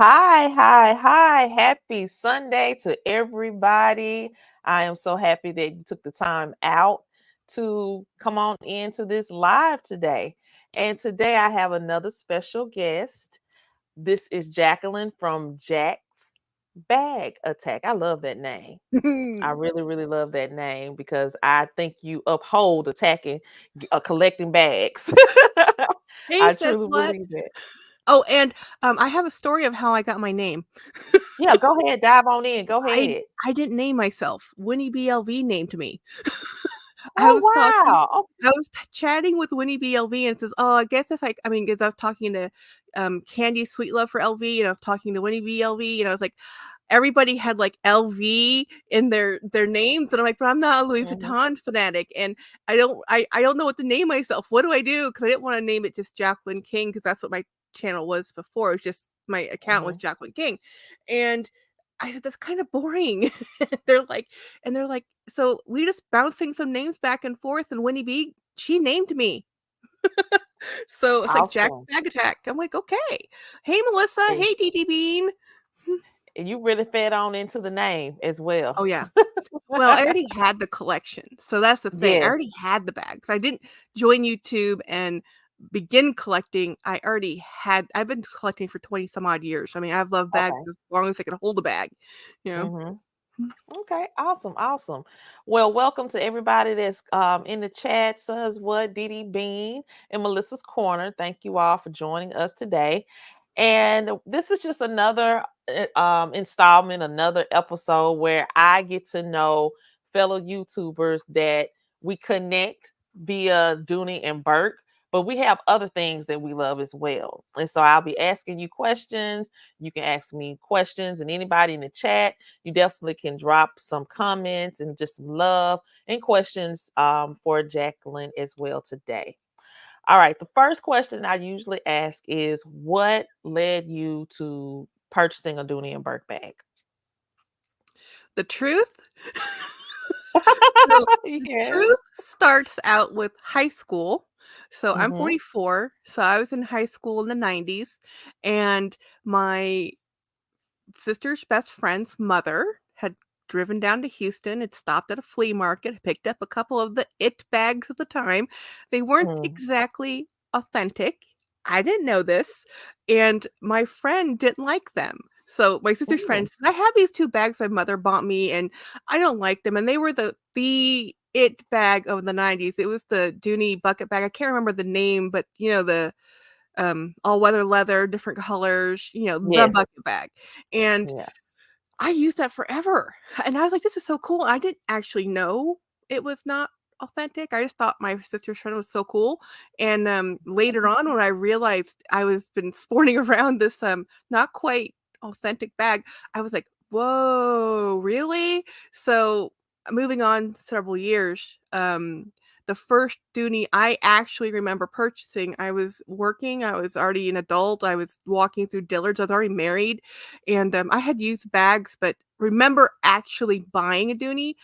Hi. Happy Sunday to everybody. I am so happy that you took the time out to come on into this live today. And today I have another special guest. This is Jacqueline from Jack's Bag Attack. I love that name. I really love that name because I think you uphold attacking, collecting bags. Hey, I says truly what? believe that. Oh, and I have a story of how I got my name. Yeah, go ahead, dive on in. Go I ahead. I didn't name myself. Winnie BLV named me. I Oh, was talking wow. Oh, I was chatting with Winnie BLV and it says, "Oh, I guess if I mean, because I was talking to Candy Sweet Love for LV and I was talking to Winnie BLV and I was like, everybody had like LV in their names and I'm like, but I'm not a Louis mhm, Vuitton fanatic and I don't know what to name myself. What do I do? Because I didn't want to name it just Jacqueline King because that's what my channel was before. It was just my account was mhm. Jacqueline King, and I said that's kind of boring. they're like, they're like, so we just bouncing some names back and forth, and Winnie B, she named me. So it's like Jack's Awesome. Bag Attack. I'm like, okay. Hey Melissa. And Hey DD Bean. and you really fed on into the name as well. Oh yeah. Well, I already had the collection. So that's the thing. I Yes. already had the bags. I didn't join YouTube and begin collecting. I've been collecting for 20 some odd years. I mean, I've loved bags Okay. as long as I can hold a bag, you know. Mhm. Okay. Awesome. Well, welcome to everybody that's in the chat. Says what? Didi Bean in Melissa's Corner. Thank you all for joining us today. And this is just another installment, another episode where I get to know fellow YouTubers that we connect via Dooney and Burke, but we have other things that we love as well. And so I'll be asking you questions. You can ask me questions, and anybody in the chat, you definitely can drop some comments and just some love and questions for Jacqueline as well today. All right. The first question I usually ask is what led you to purchasing a Dooney and Burke bag? The truth? So the Yes. truth starts out with high school. So I'm Mm-hmm. 44. So I was in high school in the 90s, and my sister's best friend's mother had driven down to Houston, had stopped at a flea market, picked up a couple of the it bags at the time. They weren't Mm, exactly authentic. I didn't know this, and my friend didn't like them. So my sister's mm, friend says, "I have these two bags my mother bought me, and I don't like them." And they were the it bag of the 90s. It was the Dooney bucket bag. I can't remember the name, but the all weather leather, different colors, the yes. bucket bag. And Yeah. I used that forever. And I was like, this is so cool. I didn't actually know it was not authentic. I just thought my sister's friend was so cool. And later on when I realized I was been sporting around this not quite authentic bag, I was like, whoa, really? So moving on several years, the first Dooney I actually remember purchasing, I was working, I was already an adult, I was walking through Dillard's, I was already married, and I had used bags, but remember actually buying a Dooney.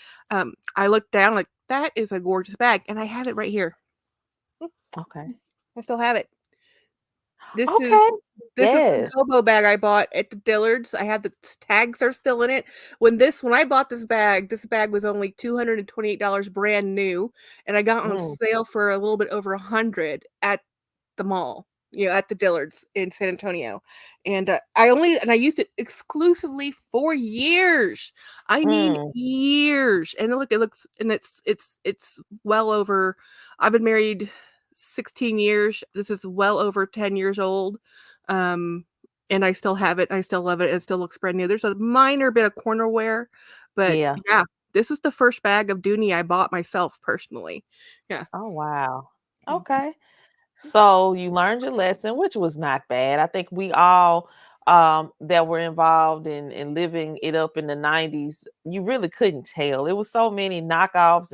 I looked down like that is a gorgeous bag, and I have it right here. Okay. I still have it. This is Okay. this is the Yes. hobo bag I bought at the Dillards. I have the tags are still in it. When I bought this bag was only $228 brand new, and I got on Mm, sale for a little bit over 100 at the mall, at the Dillards in San Antonio. And I used it exclusively for years. I mean mm, years. And look, it looks and it's well over. I've been married 16 years. This is well over 10 years old. Um and I still have it. I still love it. It still looks brand new. There's a minor bit of corner wear, but yeah. yeah, this was the first bag of Dooney I bought myself personally. Yeah. Oh, wow. Okay. So you learned your lesson, which was not bad. I think we all that were involved in living it up in the 90s, you really couldn't tell. It was so many knockoffs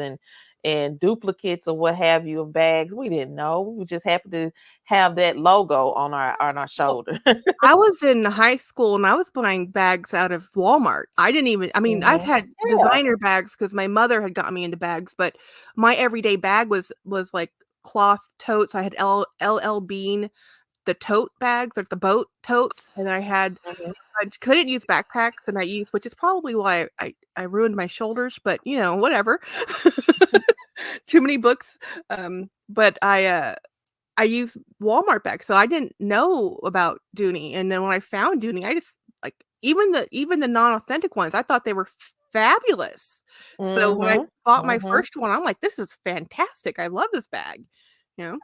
and duplicates or what have you of bags. We didn't know. We just happened to have that logo on our Well, shoulder. I was in high school and I was buying bags out of Walmart. I mean, I've Mhm. had Yeah. designer bags because my mother had gotten me into bags, but my everyday bag was like cloth totes. I had LL Bean the tote bags, like the boat totes, and I had Mhm. because I didn't use backpacks, and I used, which is probably why I ruined my shoulders, but whatever. Too many books. But I use Walmart bags, so I didn't know about Dooney, and then when I found Dooney, I just like even the non-authentic ones, I thought they were fabulous. So when I Mhm. bought my Mhm. first one, I'm like, "This is fantastic. I love this bag." You know?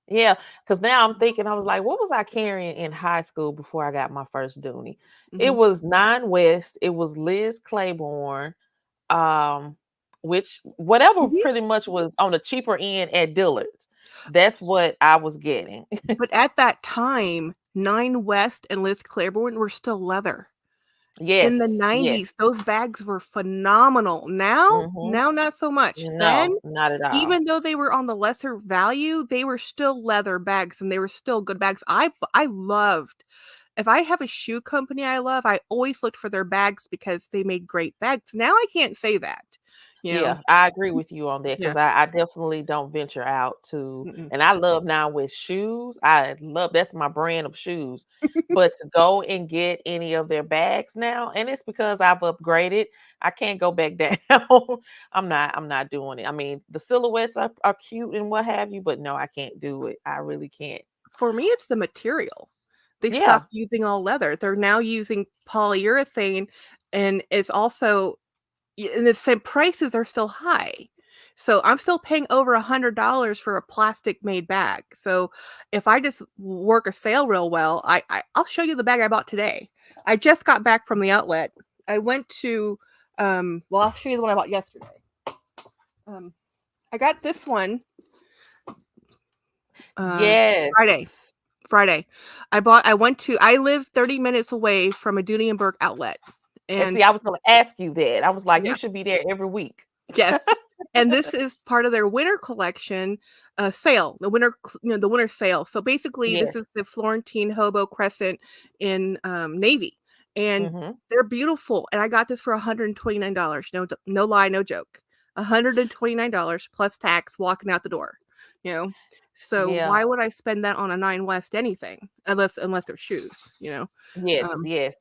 Yeah, because now I'm thinking, I was like, what was I carrying in high school before I got my first Dooney? It Mhm. was Nine West, it was Liz Claiborne, um, which whatever Mhm. pretty much was on the cheaper end at Dillard's. That's what I was getting. But at that time, Nine West and Liz Claiborne were still leather. In the Yes, yes. 90s, those bags were phenomenal. Now Mhm. now not so much. Then, No, not at all. even though they were on the lesser value, they were still leather bags, and they were still good bags. I loved if I have a shoe company I love, I always looked for their bags because they made great bags. Now I can't say that, you know? Yeah, I agree with you on that Yeah. because I definitely don't venture out to, Mm-mm. and I love now with shoes. I love that's my brand of shoes. But to go and get any of their bags now, and it's because I've upgraded, I can't go back down. I'm not doing it. I mean, the silhouettes are cute and what have you, but no, I can't do it. I really can't. For me, it's the material. They Yeah, stopped using all leather. They're now using polyurethane, and it's also and the same prices are still high. So I'm still paying over $100 for a plastic made bag. So if I just work a sale real well, I'll show you the bag I bought today. I just got back from the outlet. I went to well, I'll show you the one I bought yesterday. Um I got this one yes. Friday. Friday. I live 30 minutes away from a Dooney and Bourke outlet. And And see, I was gonna ask you that. I was like, you yeah, should be there every week. yes. And this is part of their winter collection, sale, the winter sale. So basically, Yes. this is the Florentine Hobo Crescent in navy, and Mhm. they're beautiful. And I got this for $129. No lie, no joke. $129 plus tax walking out the door. You know, so Yeah. why would I spend that on a Nine West anything unless they're shoes? Yes, Um, yes.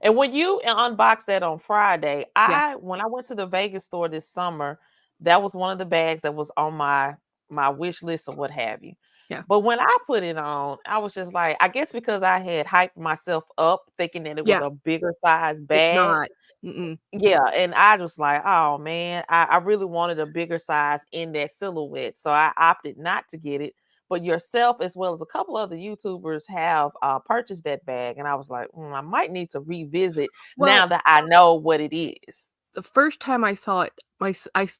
And when you unboxed that on Friday, yeah, I when I went to the Vegas store this summer, that was one of the bags that was on my wish list or what have you. yeah. But when I put it on, I was just like, I guess because I had hyped myself up thinking that it was Yeah, a bigger size it's bag. not. Mm-mm. Yeah, and I was like, oh man, I really wanted a bigger size in that silhouette. So I opted not to get it. But yourself, as well as a couple other YouTubers, have purchased that bag. And I was like, I might need to revisit now Well, that I know what it is. the first time I saw it,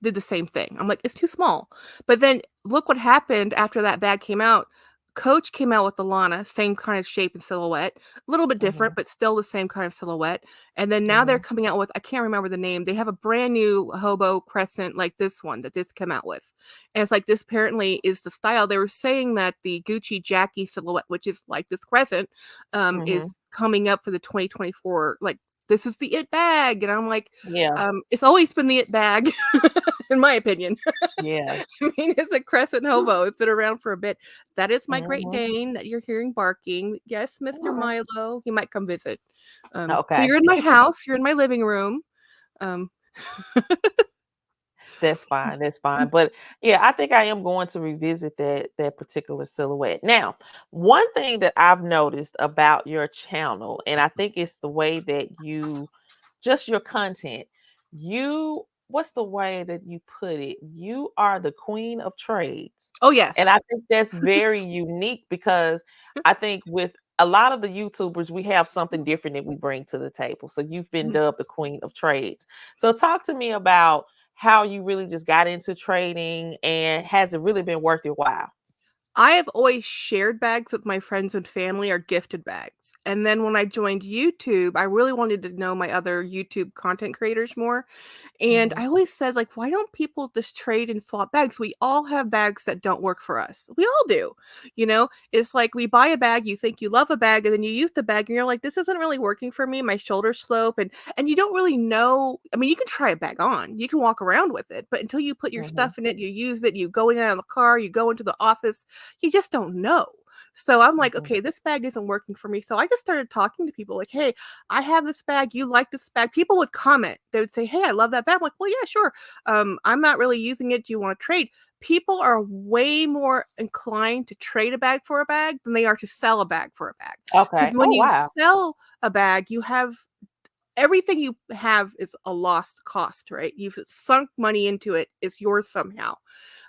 did the same thing. I'm like, "It's too small." But then look what happened after that bag came out. Coach came out with the Lana, same kind of shape and silhouette, a little bit different, Hmm. but still the same kind of silhouette. And then now they're Hmm. coming out with, I can't remember the name. They have a brand new Hobo Crescent like this one that this came out with. And it's like this apparently is the style. They were saying that the Gucci Jackie silhouette, which is like this crescent, Hmm. is coming up for the 2024, like this is the it bag. And I'm like, Yeah, it's always been the it bag, in my opinion. yeah. I mean, it's a crescent hobo. It's been around for a bit. That is my Great Hmm. Dane that you're hearing barking. Yes, Mr. Okay. Milo. He might come visit. So Okay. you're in my house. You're in my living room. Um, That's fine. That's fine. But yeah, I think I am going to revisit that particular silhouette. Now, one thing that I've noticed about your channel, and I think it's the way that you just your content. You what's the way that you put it? You are the queen of trades. oh And yes. I think that's very unique because I think with a lot of the YouTubers, we have something different that we bring to the table. So you've been Mhm. dubbed the queen of trades. So talk to me about how you really just got into trading and has it really been worth your while? I have always shared bags with my friends and family or gifted bags. And then when I joined YouTube, I really wanted to know my other YouTube content creators more. And Mhm. I always said, like, why don't people just trade and swap bags? We all have bags that don't work for us. We all do. It's like we buy a bag, you think you love a bag, and then you use the bag and you're like, this isn't really working for me. My shoulders slope and you don't really know. I mean, you can try a bag on, you can walk around with it, but until you put your Mhm. stuff in it, you use it, you go in and out of the car, you go into the office, you just don't know. So I'm like, Mhm. okay, this bag isn't working for me. So I just started talking to people like, hey, I have this bag. You like this bag? People would comment. They would say, hey, I love that bag. I'm like, well, yeah, sure. I'm not really using it. Do you want to trade? People are way more inclined to trade a bag for a bag than they are to sell a bag for a bag. Okay. Because when Oh, you wow. sell a bag, you have everything you have is a lost cost, right? You've sunk money into it, it's yours somehow.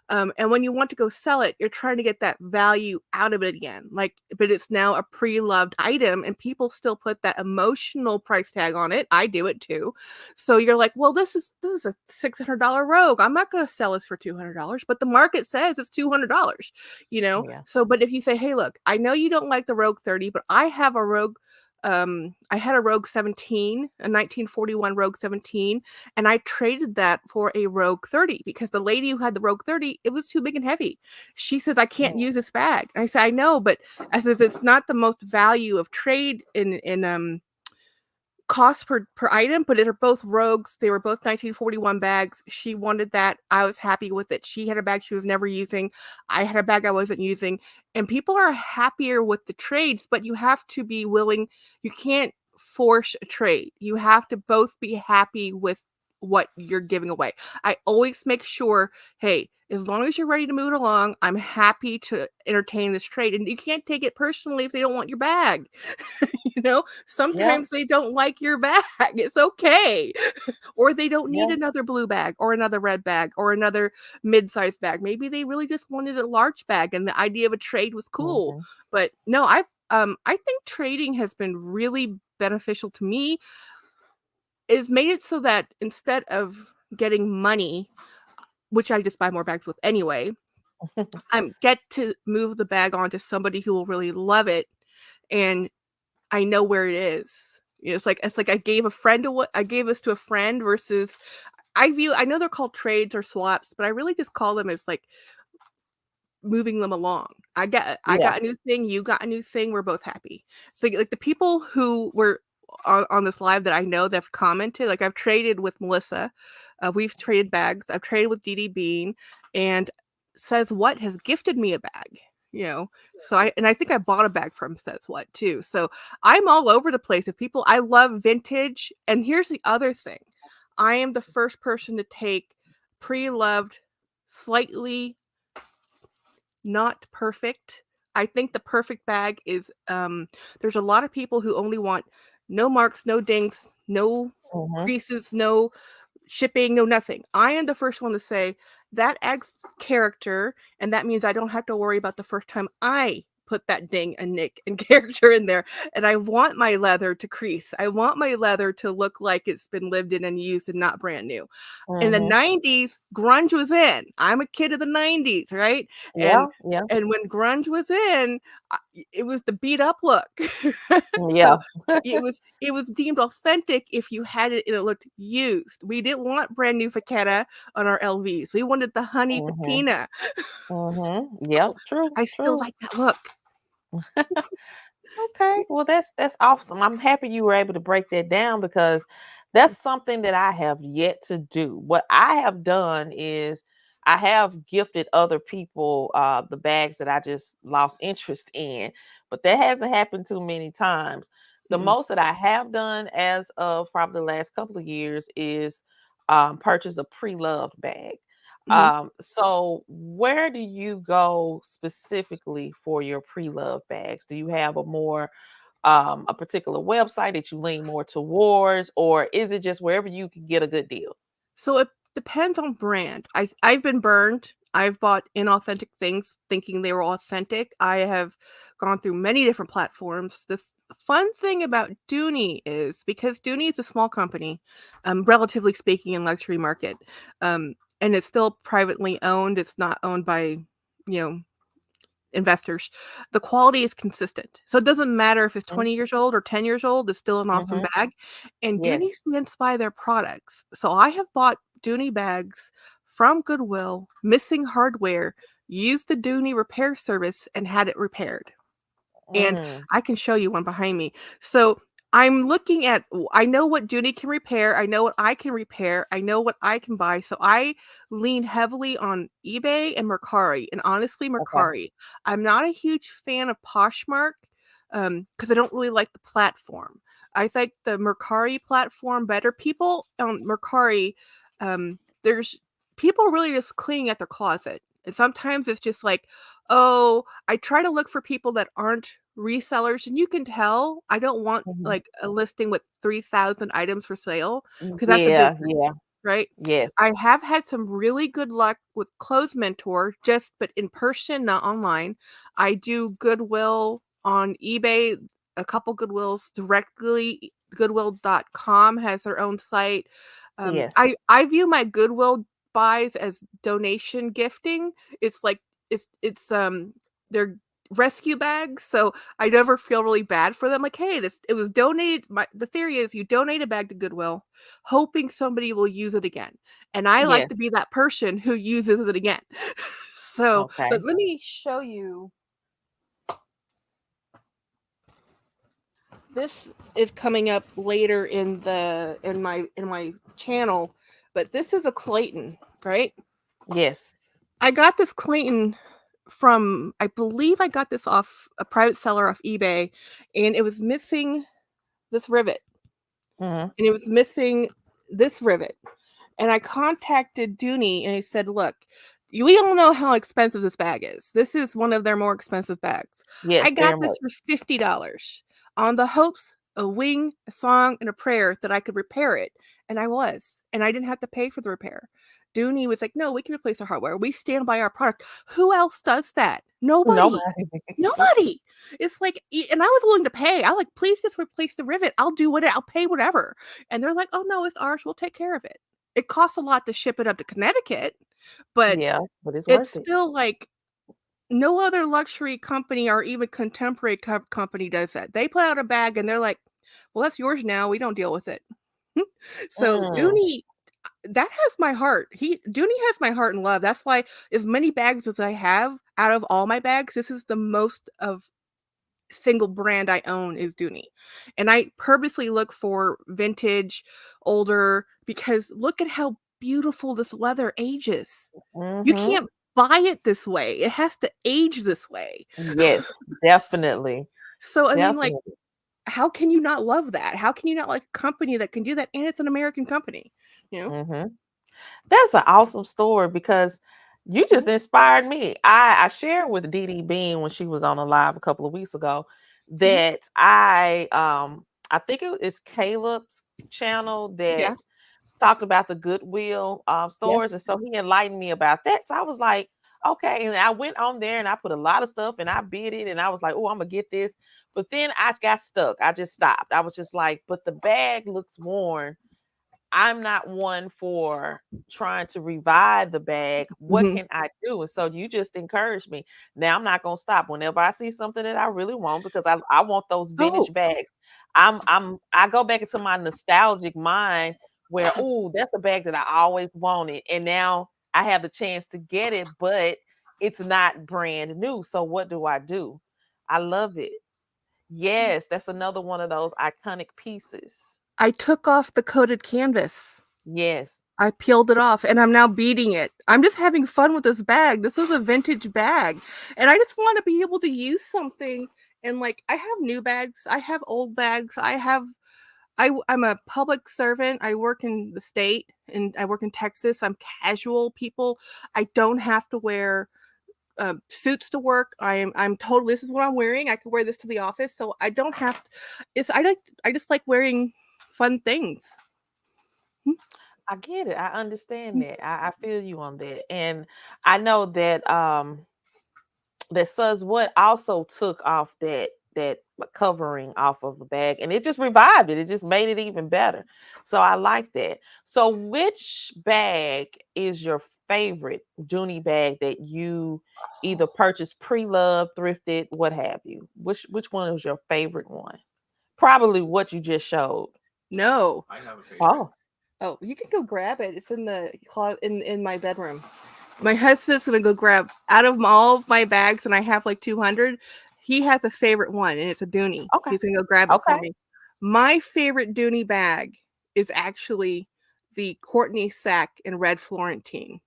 And when you want to go sell it, you're trying to get that value out of it again. Like, but it's now a pre-loved item, and people still put that emotional price tag on it. I do it too. So you're like, well, this is a $600 Rogue. I'm not going to sell this for $200, but the market says it's $200. Yeah. So, but if you say, hey, look, I know you don't like the Rogue 30, but I have a Rogue. I had a Rogue 17, a 1941 Rogue 17, and I traded that for a Rogue 30 because the lady who had the Rogue 30, it was too big and heavy. She says, I can't Mm. use this bag. And I said, I know, but I says it's not the most value of trade in cost per item, but they're both Rogues. They were both 1941 bags. She wanted that. I was happy with it. She had a bag she was never using. I had a bag I wasn't using. And people are happier with the trades, but you have to be willing. You can't force a trade. You have to both be happy with what you're giving away. I always make sure, hey, as long as you're ready to move it along, I'm happy to entertain this trade. And you can't take it personally if they don't want your bag. Yep. Sometimes they don't like your bag. It's okay. Or they don't need Yep. another blue bag or another red bag or another mid-sized bag. Maybe they really just wanted a large bag and the idea of a trade was cool. Mhm. But no, I think trading has been really beneficial to me. It's made it so that instead of getting money, which I just buy more bags with anyway, I get to move the bag on to somebody who will really love it, and I know where it is. It's like I gave a friend I gave this to a friend versus I know they're called trades or swaps, but I really just call them as like moving them along. I Yeah. got a new thing, you got a new thing, we're both happy. It's like the people who were on this live that I know that have commented, like I've traded with Melissa, we've traded bags, I've traded with Dee Dee Bean, and Says What has gifted me a bag. So I think I bought a bag from Says What too. So I'm all over the place. If people, I love vintage, and here's the other thing: I am the first person to take pre-loved, slightly not perfect. I think the perfect bag is there's a lot of people who only want no marks, no dings, no Mhm. creases, no shipping, no nothing. I am the first one to say that adds character, and that means I don't have to worry about the first time I put that ding and nick and character in there. And I want my leather to crease. I want my leather to look like it's been lived in and used and not brand new. In the Mhm. 90s, grunge was in. I'm a kid of the 90s, right? And Yeah. Yeah. and when grunge was in, it was the beat up look. So Yeah. it was deemed authentic if you had it and it looked used. We didn't want brand new Vachetta on our LVs. We wanted the honey Mhm. patina. Mhm. So Yep. True. I still True. like that look. Okay, well that's awesome. I'm happy you were able to break that down because that's something that I have yet to do. What I have done is I have gifted other people the bags that I just lost interest in, but that hasn't happened too many times. The Mm-mm, most that I have done as of probably the last couple of years is purchase a pre-loved bag. mhm. So where do you go specifically for your pre-loved bags? Do you have a particular website that you lean more towards, or is it just wherever you can get a good deal? So it depends on brand. I've been burned. I've bought inauthentic things thinking they were authentic. I have gone through many different platforms. The fun thing about Dooney is because Dooney is a small company, relatively speaking, in luxury market, and it's still privately owned. It's not owned by, you know, investors. The quality is consistent. So it doesn't matter if it's Mhm. 20 years old or 10 years old, it's still an awesome Mhm. bag. And Dooney Yes. stands by their products. So I have bought Dooney bags from Goodwill, missing hardware, used the Dooney repair service and had it repaired. And Mm. I can show you one behind me. So I'm looking at I know what Dooney can repair, I know what I can repair, I know what I can buy, so I lean heavily on eBay and Mercari, and honestly, Okay. Mercari. I'm not a huge fan of Poshmark, because I don't really like the platform. I think the Mercari platform better. People on Mercari, there's people really just cleaning at their closet, and sometimes it's just like, "Oh, I try to look for people that aren't resellers, and you can tell I don't want Mhm. like a listing with 3,000 items for sale because that's a Yeah, business, yeah, right? yes, I have had some really good luck with Clothes Mentor, just but in person, not online. I do Goodwill on eBay, a couple Goodwills directly. Goodwill.com has their own site. yes, I view my Goodwill buys as donation gifting. It's like they're rescue bags, so I never feel really bad for them. Like, hey, this it was donated. The theory is you donate a bag to Goodwill, hoping somebody will use it again, and I like yes. to be that person who uses it again. So, but Okay. let me show you. This is coming up later in my channel, but this is a Clayton, right? Yes. I got this Clayton from, I believe I got this off a private seller off eBay, and it was missing this rivet, Mhm. and it was missing this rivet. And I contacted Dooney and I said, look, we don't know how expensive this bag is. This is one of their more expensive bags. I Yes, got very this much. for $50 on the hopes, a wing, a song, and a prayer that I could repair it. And I was. And I didn't have to pay for the repair. Dooney was like, no, we can replace the hardware. We stand by our product. Who else does that? Nobody. Nobody. Nobody. It's like, and I was willing to pay. I like, please just replace the rivet. I'll do what I'll pay whatever. And they're like, oh no, it's ours. We'll take care of it. It costs a lot to ship it up to Connecticut, but Yeah, but it's it's worth it. still like no other luxury company or even contemporary company does that. They put out a bag and they're like, well, that's yours now. We don't deal with it. So Mm, Dooney, that has my heart. Dooney has my heart and love. That's why as many bags as I have out of all my bags, this is the most of single brand I own is Dooney. And I purposely look for vintage, older, because look at how beautiful this leather ages. You mhm. can't buy it this way. It has to age this way. Yes, S- definitely, So I mean, like, definitely. how can you not love that? How can you not like a company that can do that? And it's an American company, you know? Mhm. That's an awesome story because you just Mhm. inspired me. I shared with Dee Dee Bean when she was on a live a couple of weeks ago Mhm. that I think it's Caleb's channel that Yeah. talked about the Goodwill stores, Yes. and so he enlightened me about that. So I was like, okay, and I went on there and I put a lot of stuff and I bid it, and I was like, oh, I'm gonna get this, but then I got stuck. I just stopped. I was just like, but the bag looks worn. I'm not one for trying to revive the bag. What Mhm. can I do? And so you just encouraged me. Now I'm not gonna stop. Whenever I see something that I really want, because I want those Oh, vintage bags. I go back into my nostalgic mind where, oh, that's a bag that I always wanted. And now I have the chance to get it, but it's not brand new. So what do I do? I love it. Yes, that's another one of those iconic pieces. I took off the coated canvas. Yes. I peeled it off and I'm now beating it. I'm just having fun with this bag. This was a vintage bag. And I just want to be able to use something. And like I have new bags, I have old bags, I'm a public servant. I work in the state and I work in Texas. I'm casual people. I don't have to wear suits to work. I'm told this is what I'm wearing. I can wear this to the office. So I don't have to, I just like wearing fun things. I get it. I understand that. I feel you on that. And I know that that Sus what also took off that like, covering off of the bag and it just revived it. It just made it even better. So I like that. So which bag is your favorite Dooney bag that you either purchased pre-loved, thrifted, what have you? Which one was your favorite one? Probably what you just showed. No. Oh, Oh, you can go grab it. It's in the closet in my bedroom. My husband's gonna go grab out of all of my bags, and I have like 200. He has a favorite one, and it's a Dooney. okay. He's gonna go grab it for Okay. me. My favorite Dooney bag is actually the Courtney sack in red Florentine.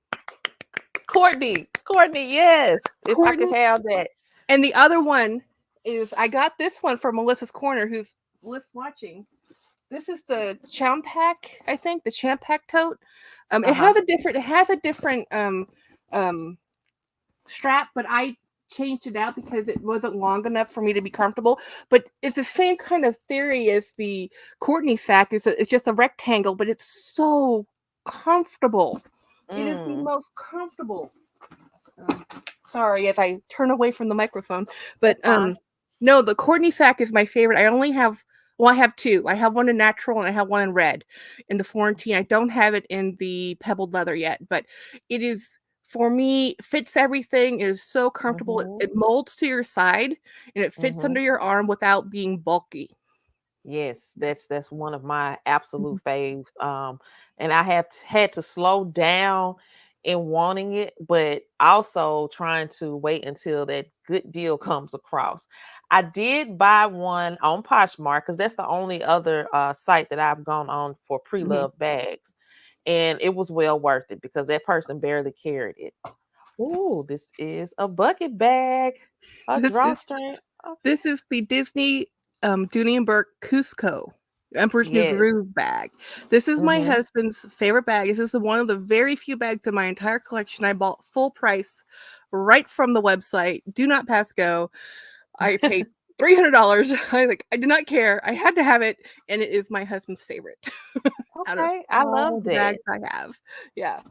Courtney, yes. If I could Courtney, have that. and the other one is I got this one from Melissa's Corner, who's watching. This is the Champac, I think, the Champac tote. It Uh-huh. has a different um strap, but I changed it out because it wasn't long enough for me to be comfortable. But it's the same kind of theory as the Courtney sack. It's just a rectangle, but it's so comfortable. It is the Mm, most comfortable. Um, Sorry, as I turn away from the microphone, but that's fine. no, the Courtney sack is my favorite. I only have well, I have two. I have one in natural and I have one in red. In the Florentine, I don't have it in the pebbled leather yet, but it is for me fits everything. It is so comfortable. Mm-hmm. It molds to your side and it fits Mm-hmm. under your arm without being bulky. Yes, that's one of my absolute faves. And I have had to slow down in wanting it, but also trying to wait until that good deal comes across. I did buy one on Poshmark because that's the only other site that I've gone on for Mhm. pre-loved bags, and it was well worth it because that person barely carried it. Ooh, this is a bucket bag, a This is drawstring. Oh, This is the Disney Dooney Bourke Cusco Emperor's New yes. Groove bag. This is my Mm-hmm. husband's favorite bag. This is one of the very few bags in my entire collection I bought full price right from the website. Do not pass go. I paid $300. I did not care. I had to have it, and it is my husband's favorite out of Okay, I all love the that. bags I have. Yeah.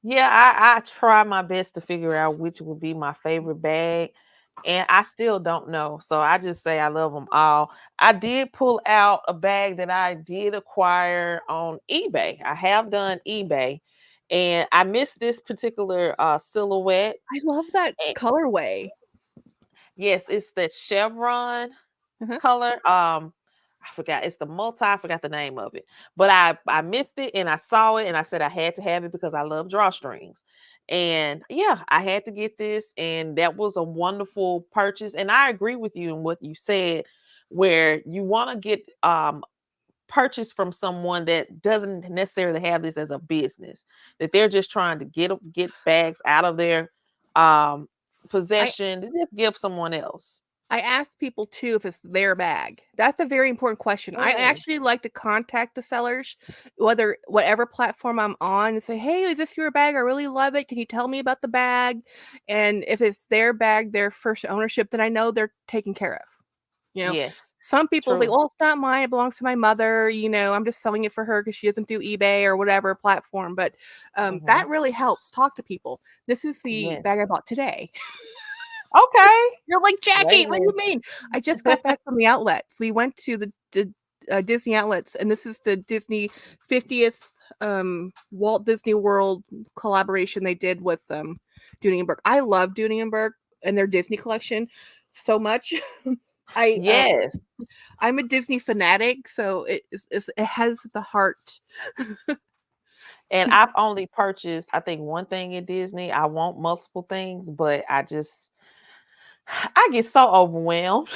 Yeah, I try my best to figure out which would be my favorite bag, and I still don't know. So I just say I love them all. I did pull out a bag that I did acquire on eBay. I have done eBay, and I missed this particular silhouette. I love that And colorway. yes, it's that chevron Uh-huh. color. I forgot it's the multi. I forgot the name of it, but I missed it and I saw it and I said I had to have it because I love drawstrings, and yeah, I had to get this, and that was a wonderful purchase. And I agree with you in what you said, where you want to get purchase from someone that doesn't necessarily have this as a business, that they're just trying to get bags out of their um I possession to just give someone else. I ask people too if it's their bag. That's a very important question. I Mm, actually like to contact the sellers, whatever platform I'm on, and say, "Hey, is this your bag? I really love it. Can you tell me about the bag?" And if it's their bag, their first ownership, then I know they're taken care of. You know, yes, some people think, true. "Well, it's not mine. It belongs to my mother. I'm just selling it for her because she doesn't do eBay or whatever platform." But Mhm. that really helps talk to people. This is the Yes. bag I bought today. Okay. You're like, Wait "Jackie, a what do you minute. mean?" I just got back from the outlets. We went to the Disney outlets, and this is the Disney 50th Walt Disney World collaboration they did with Dooney& Bourke. I love Dooney& Bourke and their Disney collection so much. I Yes. I'm a Disney fanatic, so it has the heart. And I've only purchased, I think, one thing at Disney. I want multiple things, but I get so overwhelmed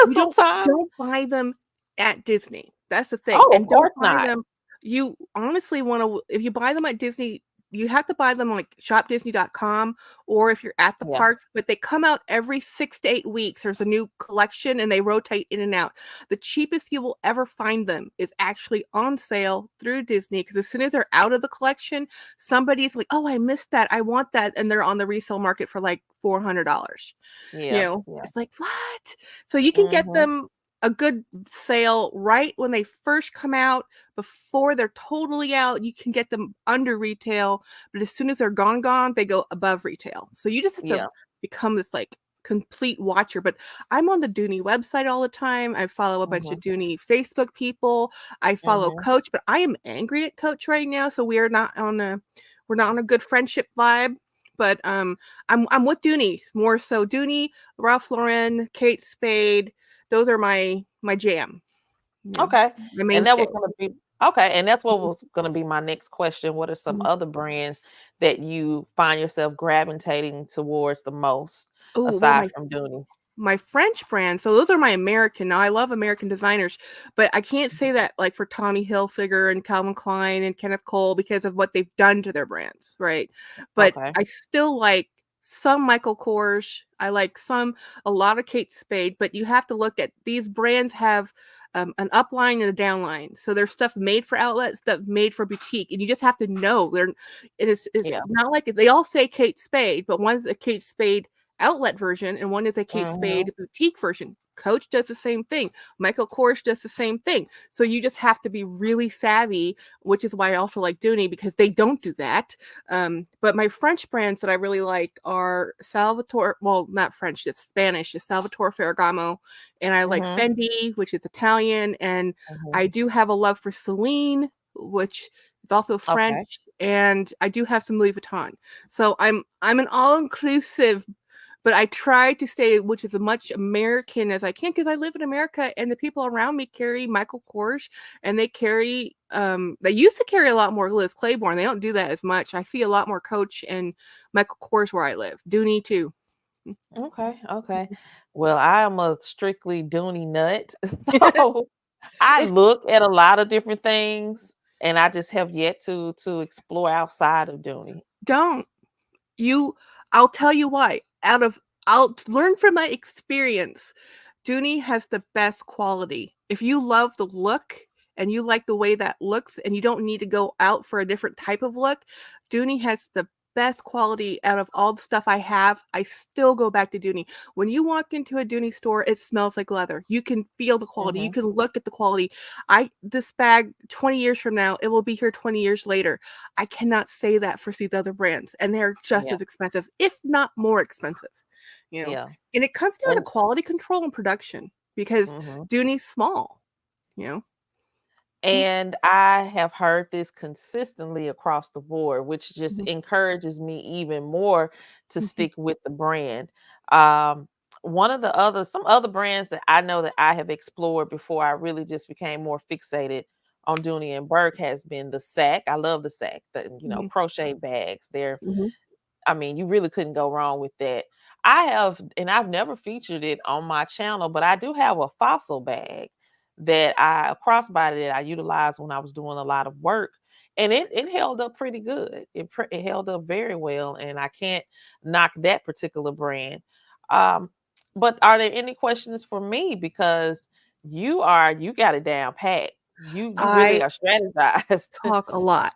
You sometimes. don't buy them at Disney. That's the thing, Oh, of and don't course buy not. them you honestly wanna if you buy them at Disney, you have to buy them on, like, shopdisney.com or if you're at the Yeah. parks, but they come out every 6 to 8 weeks. There's a new collection, and they rotate in and out. The cheapest you will ever find them is actually on sale through Disney because as soon as they're out of the collection, somebody's like, "Oh, I missed that. I want that," and they're on the resale market for, like, $400. Yeah. Yeah. It's like, "What?" So you can get Mhm. them a good sale right when they first come out, before they're totally out, you can get them under retail, but as soon as they're gone, they go above retail. So you just have to Yeah. become this, like, complete watcher, but I'm on the Dooney website all the time, I follow a bunch of Mhm. Dooney Facebook people, I follow Mhm. Coach, but I am angry at Coach right now, so we're not on a good friendship vibe, but, I'm with Dooney, more so Dooney, Ralph Lauren, Kate Spade, those are my jam, you know, Okay. my And that mainstay. was gonna be okay, and that's what was gonna be my next question. What are some Mhm. other brands that you find yourself gravitating towards the most Oh, well, aside my from Dooney? my French brands, so those are my American. Now I love American designers, but I can't say that like for Tommy Hilfiger and Calvin Klein and Kenneth Cole because of what they've done to their brands, right? But Okay. I still like some Michael Kors. I like a lot of Kate Spade, but you have to look at these brands have an upline and a downline. So there's stuff made for outlets, stuff made for boutique, and you just have to know it's Yeah. not like they all say Kate Spade, but one's a Kate Spade outlet version and one is a Kate Hmm. Spade boutique version. Coach does the same thing. Michael Kors does the same thing. So you just have to be really savvy, which is why I also like Dooney because they don't do that. But my French brands that I really like are Salvatore, well, not French, it's Spanish, it's Salvatore Ferragamo. And I like Hmm. Fendi, which is Italian. And Hmm. I do have a love for Celine, which is also Okay. French. And I do have some Louis Vuitton. So I'm an all inclusive, but I try to stay, which is as much American as I can, because I live in America, and the people around me carry Michael Kors, and they carry. They used to carry a lot more Liz Claiborne. They don't do that as much. I see a lot more Coach and Michael Kors where I live. Dooney too. Okay. Okay. Well, I am a strictly Dooney nut. So I It's look at a lot of different things and I just have yet to explore outside of Dooney. don't you. I'll tell you why. I'll learn from my experience. Dooney has the best quality. If you love the look and you like the way that looks and you don't need to go out for a different type of look, Dooney has the best quality out of all the stuff I have. I still go back to Dooney. When you walk into a Dooney store, it smells like leather. You can feel the quality. You Hmm. can look at the quality. I This bag 20 years from now, it will be here 20 years later. I cannot say that for these other brands and they're just Yeah. as expensive, if not more expensive. You know, Yeah. and it comes down to And quality control and production because mhm. Dooney's small, you know? Mm, And I have heard this consistently across the board, which just mhm, encourages me even more to mhm, stick with the brand. Um, one of some other brands that I know that I have explored before I really just became more fixated on Dooney and Burke has been the sack. I love the sack, the mhm, crochet bags. They're mhm. I mean, you really couldn't go wrong with that. I've never featured it on my channel, but I do have a fossil bag a crossbody that I utilized when I was doing a lot of work, and it held up pretty good. It held up very well, and I can't knock that particular brand. Um, but are there any questions for me? Because you got it down pat. You really I are strategized. talk a lot.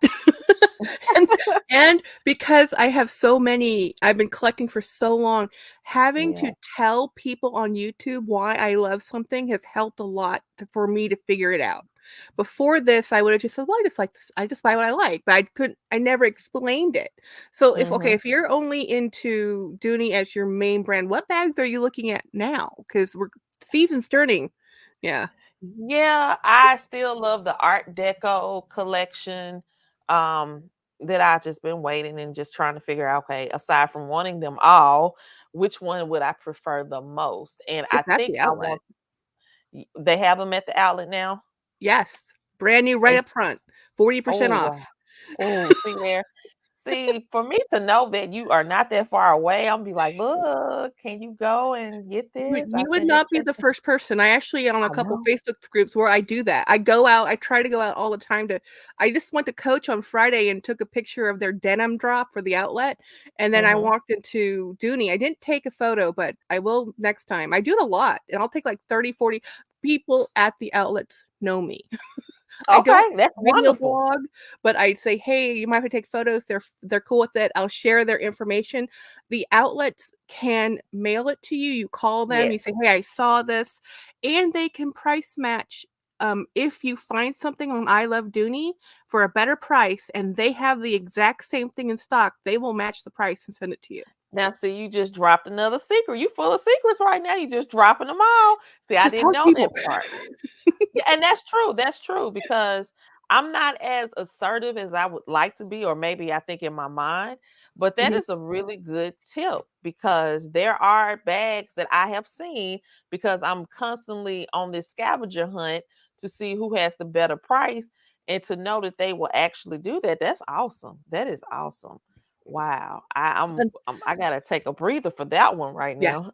and and because I have so many, I've been collecting for so long, having Yeah. to tell people on YouTube why I love something has helped a lot for me to figure it out. Before this, I would have just said, "Well, I just like this. I just buy what I like," but I never explained it. So Hmm. if you're only into Dooney as your main brand, what bags are you looking at now? Because we're season's turning. Yeah. Yeah, I still love the Art Deco collection. Um, that I just been waiting and just trying to figure out, okay, aside from wanting them all, which one would I prefer the most? And I It's at think the I outlet. want they have them at the outlet now. Yes. Brand new right And up front. 40% oh wow. off. Oh, see there. See, for me to know that you are not that far away, I'm be like, look, can you go and get this? I You would send your not be the picture. first person. I actually on a I couple know. Facebook groups where I do that. I go out, I try to go out all the time to I just went to Coach on Friday and took a picture of their denim drop for the outlet, and then I Hmm. walked into Dooney. I didn't take a photo, but I will next time. I do it a lot, and I'll take like 30, 40 people at the outlets know me. I don't Okay, that's video wonderful. blog, but I'd say, "Hey, you might want to take photos." They're cool with it. I'll share their information. The outlets can mail it to you. You call them, you Yes. say, "Hey, I saw this," and they can price match. If you find something on I Love Dooney for a better price and they have the exact same thing in stock, they will match the price and send it to you. Now, see, you just dropped another secret. You full of secrets right now. You just dropping them all. See, I Just didn't talk to know people. that part. Yeah, and that's true. That's true because I'm not as assertive as I would like to be, or maybe I think in my mind. But that Mhm. is a really good tip because there are bags that I have seen because I'm constantly on this scavenger hunt to see who has the better price and to know that they will actually do that. That's awesome. That is awesome. Wow. I gotta take a breather for that one right Yeah. now.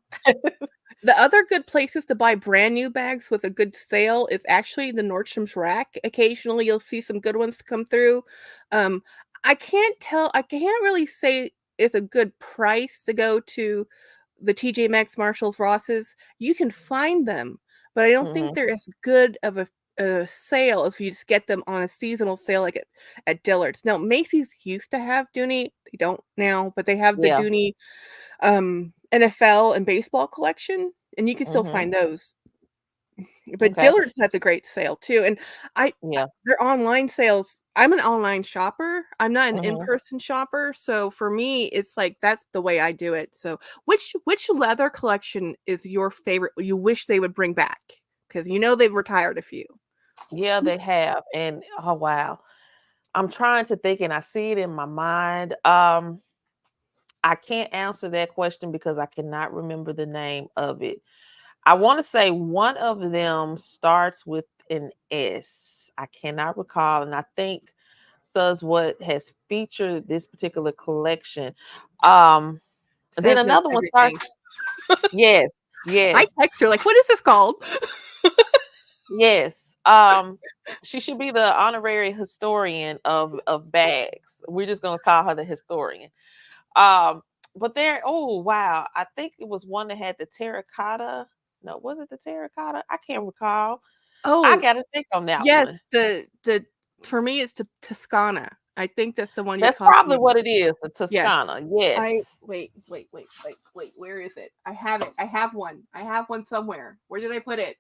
The other good places to buy brand new bags with a good sale is actually the Nordstrom's Rack. Occasionally, you'll see some good ones come through. Um, I can't really say it's a good price to go to the TJ Maxx, Marshalls, Ross's. You can find them, but I don't think Mhm. they're as good of a sale as if you just get them on a seasonal sale like at Dillard's. Now, Macy's used to have Dooney. They don't now, but they have the Yeah. Dooney NFL and baseball collection, and you can still Mhm. find those. But Okay. Dillard's has a great sale too, and Yeah. their online sales. I'm an online shopper. I'm not an Mhm. in-person shopper, so for me, it's like that's the way I do it. So, which leather collection is your favorite? You wish they would bring back because you know they've retired a few. Yeah, they have. And oh wow. I'm trying to think and I see it in my mind. I can't answer that question because I cannot remember the name of it. I want to say one of them starts with an S. I cannot recall, and I think Sus what has featured this particular collection. Um, then Says knows another one starts. everything. Yes, I yes, text her like, "What is this called?" yes. She should be the honorary historian of bags. We're just gonna call her the historian. Um, but there, oh wow, I think it was one that had the terracotta. No, was it the terracotta? I can't recall. I Oh, gotta think on that yes, one. the for me, it's the Toscana. I think that's the one you're That's talking probably about. what it is, the Yes. Toscana. I Yes. wait, where is it? I have it. I have one. I have one somewhere. Where did I put it?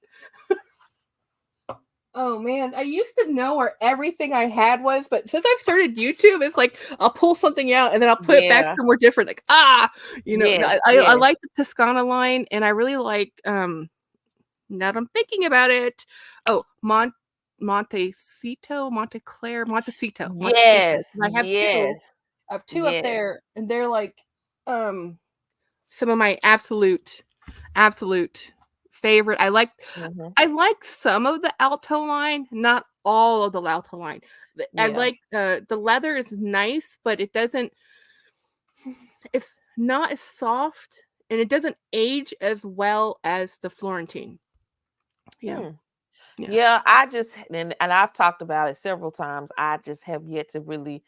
Oh man, I used to know where everything I had was, but since I've started YouTube, it's like I'll pull something out and then I'll put it back Yeah. somewhere different. Like no, Yes. I Yes. like the Toscana line, and I really like now that I'm thinking about it, oh Montecito. Yes. I have two. Yes. I have two up Yes. there, and they're like um some of my absolute favorite. Mhm. I like some of the Alto line, not all of the Alto line. I Yeah. like the leather is nice, but it's not as soft and it doesn't age as well as the Florentine. Yeah. Hmm. Yeah. Yeah, I just and I've talked about it several times. I just have yet to really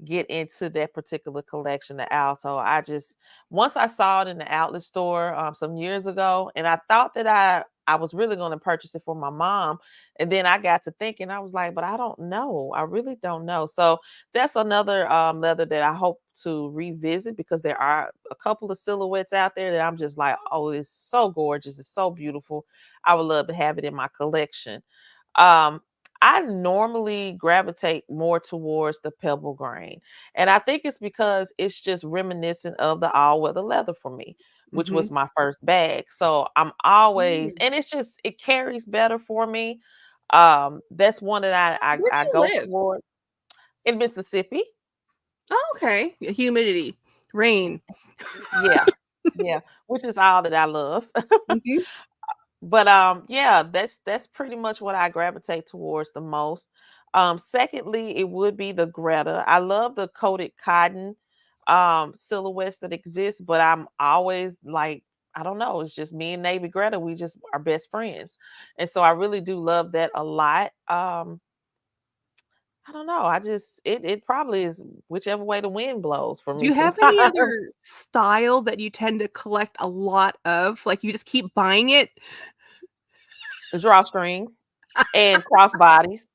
get into that particular collection, the Alto. I just once I saw it in the outlet store some years ago, and I thought that I was really going to purchase it for my mom, and then I got to thinking, I was like, but I don't know. I really don't know. So that's another leather that I hope to revisit because there are a couple of silhouettes out there that I'm just like, oh, it's so gorgeous, it's so beautiful. I would love to have it in my collection. Um, I normally gravitate more towards the pebble grain. And I think it's because it's just reminiscent of the all weather leather for me, which Mhm. was my first bag. So I'm always, Mm. and it's just, it carries better for me. That's one that Where do I you go live? toward in Mississippi. Oh, okay. Humidity, rain. Yeah. Yeah. Which is all that I love. Mhm. But yeah, that's pretty much what I gravitate towards the most. Secondly, it would be the Greta. I love the coated cotton silhouettes that exist, but I'm always like, I don't know, it's just me and Navy Greta, we just are best friends. And so I really do love that a lot. I don't know. I just it probably is whichever way the wind blows for Do me you have any sometimes. other style that you tend to collect a lot of? Like, you just keep buying it? Drawstrings and crossbodies.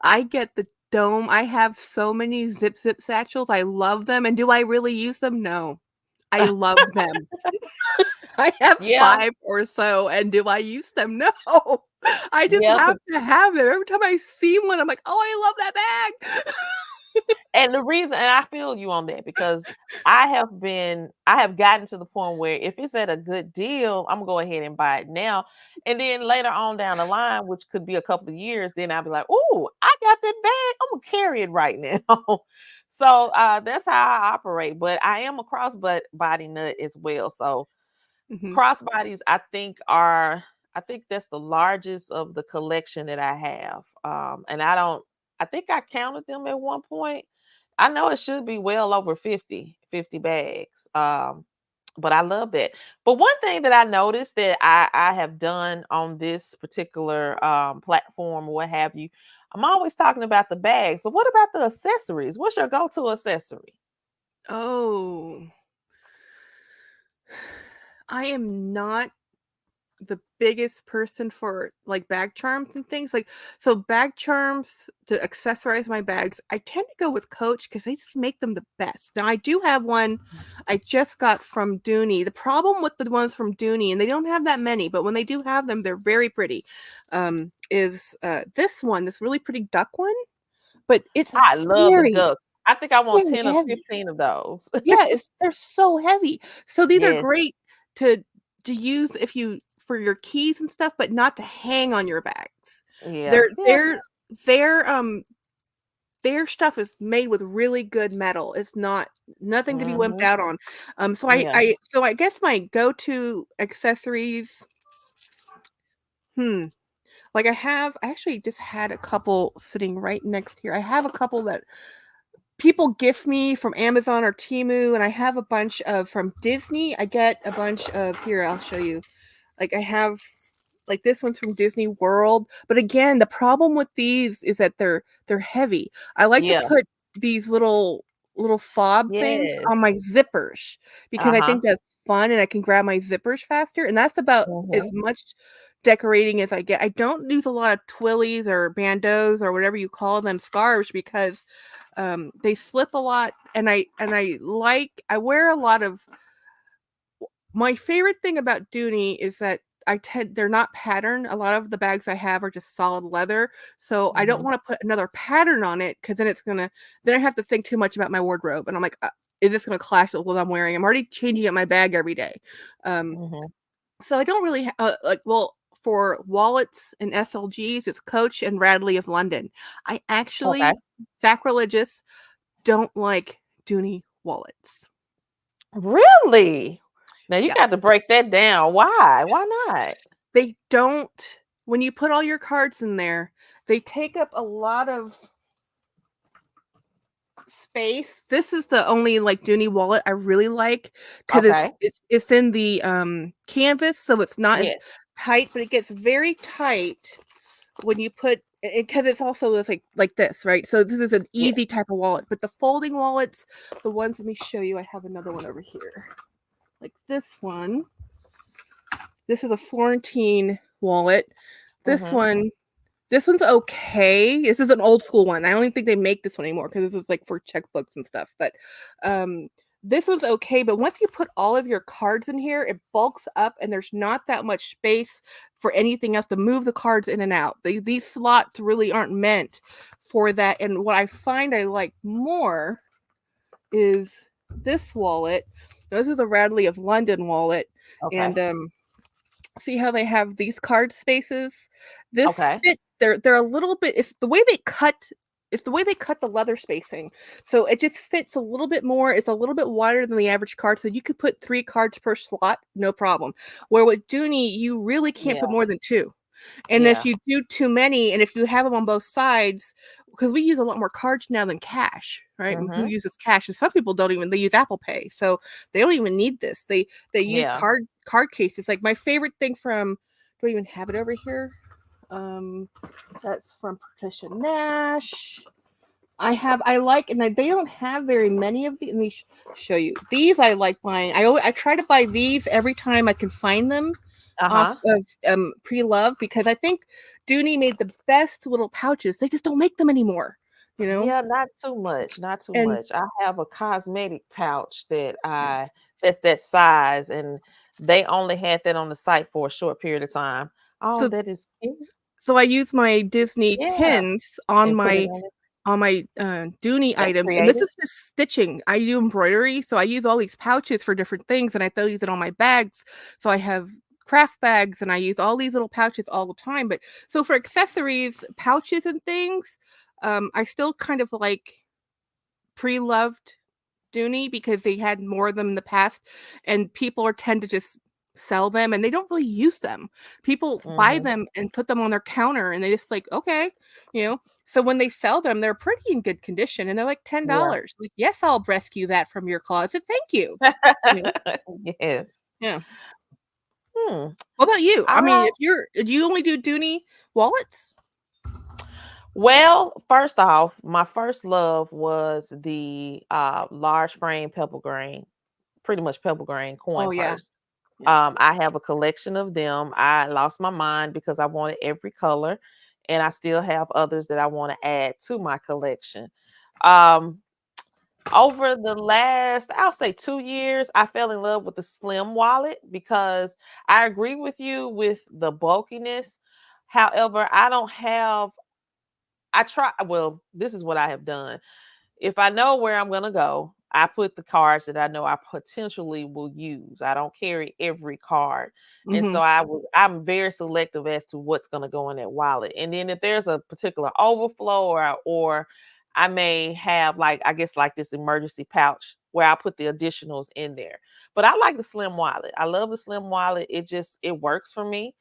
I get the dome. I have so many zip satchels. I love them, and do I really use them? No. I love them. I have Yeah, 5 or so, and do I use them? No. I just yeah. have to have them. Every time I see one, I'm like, "Oh, I love that bag." And the reason and I feel you on that because I have gotten to the point where if it's at a good deal, I'm gonna go ahead and buy it now. And then later on down the line, which could be a couple of years, then I'll be like, oh, I got that bag. I'm gonna carry it right now. So that's how I operate. But I am a body nut as well. So Mhm. crossbodies, I think that's the largest of the collection that I have. And I think I counted them at one point. I know it should be well over 50 bags. But I love that. But one thing that I noticed that I have done on this particular platform or what have you, I'm always talking about the bags. But what about the accessories? What's your go-to accessory? Oh, I am not the biggest person for like bag charms and things like so bag charms to accessorize my bags. I tend to go with Coach because they just make them the best. Now I do have one I just got from Dooney. The problem with the ones from Dooney, and they don't have that many, but when they do have them, they're very pretty. Is this one, this really pretty duck one, but it's I love the very, duck. I think I want very 10 or heavy. 15 of those. Yeah, they're so heavy. So these are Yes. great to use if you for your keys and stuff, but not to hang on your bags. Yeah. Their Yeah. their their their stuff is made with really good metal. It's not nothing to be wimped Hmm. out on. So Yeah. I guess my go-to accessories, hmm, like I actually just had a couple sitting right next here. I have a couple that people gift me from Amazon or Temu, and I have a bunch of from Disney. I get a bunch of here, I'll show you. Like I have like this one's from Disney World, but again, the problem with these is that they're heavy. I like to Yeah. put these little fob things Yes. on my zippers because I Uh-huh. think that's fun and I can grab my zippers faster, and that's about as Hmm. much decorating as I get. I don't use a lot of twillies or bandeaus or whatever you call them, scarves, because they slip a lot, and I wear a lot of. My favorite thing about Dooney is that they're not patterned. A lot of the bags I have are just solid leather, so I don't Hmm. want to put another pattern on it because then I have to think too much about my wardrobe, and I'm like, is this gonna clash with what I'm wearing? I'm already changing up my bag every day, um, Hmm. so I don't really like. Well, for wallets and SLGs, it's Coach and Radley of London. I Okay. actually, sacrilegious, don't like Dooney wallets. Really? Now you Yeah. got to break that down. Why? Why not? They don't when you put all your cards in there, they take up a lot of space. This is the only like Dooney wallet I really like because Okay. it's in the canvas, so it's not as Yes. tight, but it gets very tight when you put it because it's also this like this, right? So this is an Yes. easy type of wallet. But the folding wallets, the ones, let me show you. I have another one over here. Like this one. This is a Florentine wallet. This Hmm. one This one's okay. This is an old school one. I don't even think they make this one anymore because this was like for checkbooks and stuff. But um, this one's okay. But once you put all of your cards in here, it bulks up and there's not that much space for anything else to move the cards in and out. These slots really aren't meant for that. And what I find I like more is this wallet. Now, this is a Radley of London wallet. Okay. And see how they have these card spaces? This Okay. fits they're a little bit it's the way they cut the leather spacing. So it just fits a little bit more. It's a little bit wider than the average card. So you could put 3 cards per slot, no problem. Where with Dooney, you really can't put Yeah. more than 2. And if Yeah. you do too many, and if you have them on both sides, because we use a lot more cards now than cash, right? And who Hmm. uses cash? And some people don't even they use Apple Pay, so they don't even need this. They use Yeah. card cases. Like my favorite thing from do I even have it over here? Um, that's from Patricia Nash. I like, and they don't have very many of these. Let me show you. These I like buying. I try to buy these every time I can find them Uh-huh. off of pre-love because I think Dooney made the best little pouches. They just don't make them anymore, you know? Yeah, not too much, not too And much. I have a cosmetic pouch that's that size, and they only had that on the site for a short period of time. Oh, so that is cute. I use my Disney Yeah, pins and put it on it. on my Dooney That's items, and this creative. is just stitching. I do embroidery, so I use all these pouches for different things, and I still use it on my bags. So I have craft bags, and I use all these little pouches all the time. But so for accessories, pouches and things, I still kind of like pre-loved Dooney because they had more of them in the past, and people are tend to just sell them and they don't really use them. People buy Mhm. them and put them on their counter and they just like, okay, you know. So when they sell them, they're pretty in good condition and they're like Yeah. $10. Like, yes, I'll rescue that from your closet. Thank you. You know? Yes. Yeah. Hmm. What about you? I mean, I if you're do you only do Dooney wallets? Well, first off, my first love was the large frame pepper grain, pretty much pepper grain coin Oh yeah. purse. Yeah. I have a collection of them. I lost my mind because I wanted every color, and I still have others that I want to add to my collection. Um, Over the last, I'll say 2 years, I fell in love with the slim wallet because I agree with you with the bulkiness. However, I don't have, I try, well, this is what I have done. If I know where I'm gonna go, I put the cards that I know I potentially will use. I don't carry every card. And so Mhm. I'm very selective as to what's gonna go in that wallet. And then if there's a particular overflow or I may have like I guess like this emergency pouch where I put the additionals in there. But I like the slim wallet. I love the slim wallet. It works for me.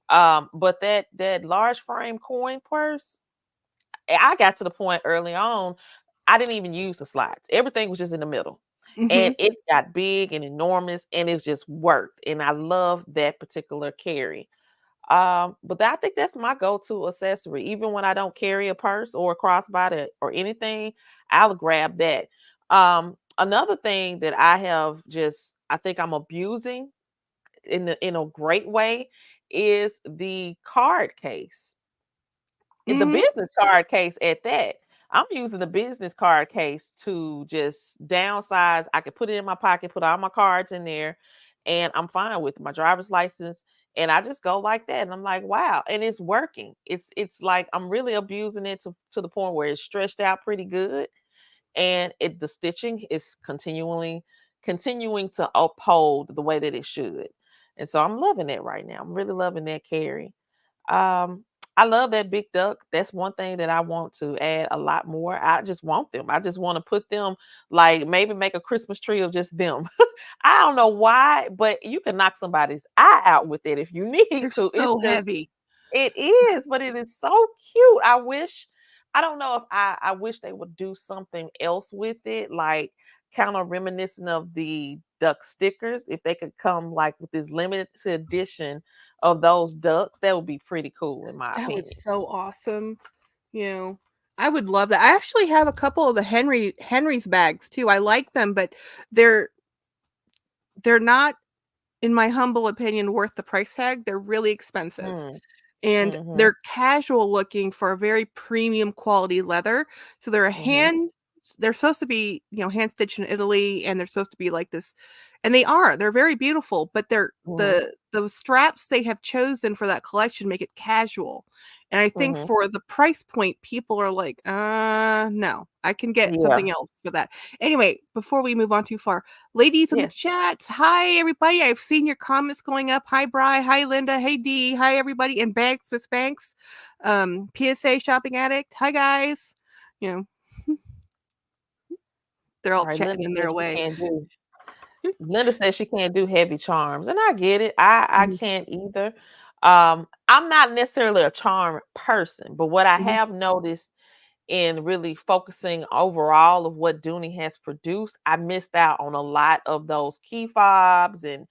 But that large frame coin purse, I got to the point early on, I didn't even use the slides. Everything was just in the middle. And Mhm. it got big and enormous and it just worked. And I love that particular carry. I think that's my go-to accessory. Even when I don't carry a purse or a crossbody or anything, I'll grab that. Another thing that I think I'm abusing in a great way is the card case. The Mhm. business card case at that. I'm using the business card case to just downsize. I can put it in my pocket, put all my cards in there, and I'm fine with my driver's license. And I just go like that. And I'm like, wow. And it's working. It's like I'm really abusing it to the point where it's stretched out pretty good. And the stitching is continuing to uphold the way that it should. And so I'm loving it right now. I'm really loving that carry. Um, I love that big duck. That's one thing that I want to add a lot more. I just want them. I just want to put them like maybe make a Christmas tree of just them. I don't know why, but you can knock somebody's eye out with it if you need They're to. It's so just heavy. it is, but it is so cute. I don't know if I wish they would do something else with it, like kind of reminiscent of the duck stickers. If they could come like with this limited edition of those ducks, that would be pretty cool in my That was opinion. so awesome. You know, I would love that. I actually have a couple of the Henry's bags too. I like them, but they're they're not, in my humble opinion, worth the price tag. They're really expensive. Mm, And mhm, they're casual looking for a very premium quality leather. So mhm, they're supposed to be, hand stitched in Italy and they're supposed to be like this, and they are. They're very beautiful, but mhm, the straps they have chosen for that collection make it casual. And I think mhm. for the price point people are like, no. I can get Yeah, something else for that." Anyway, before we move on too far, ladies in the yeah. chat, hi everybody. I've seen your comments going up. Hi Bri, hi Linda, hey Dee, hi everybody, and Banks Miss Banks, PSA shopping addict. Hi guys. You know, they're All all right, chatting Linda in their says she way. can't do. Linda says she can't do heavy charms, and I get it. I Mhm, can't either. I'm not necessarily a charm person, but what I mhm. have noticed in really focusing overall of what Dooney has produced, I missed out on a lot of those key fobs and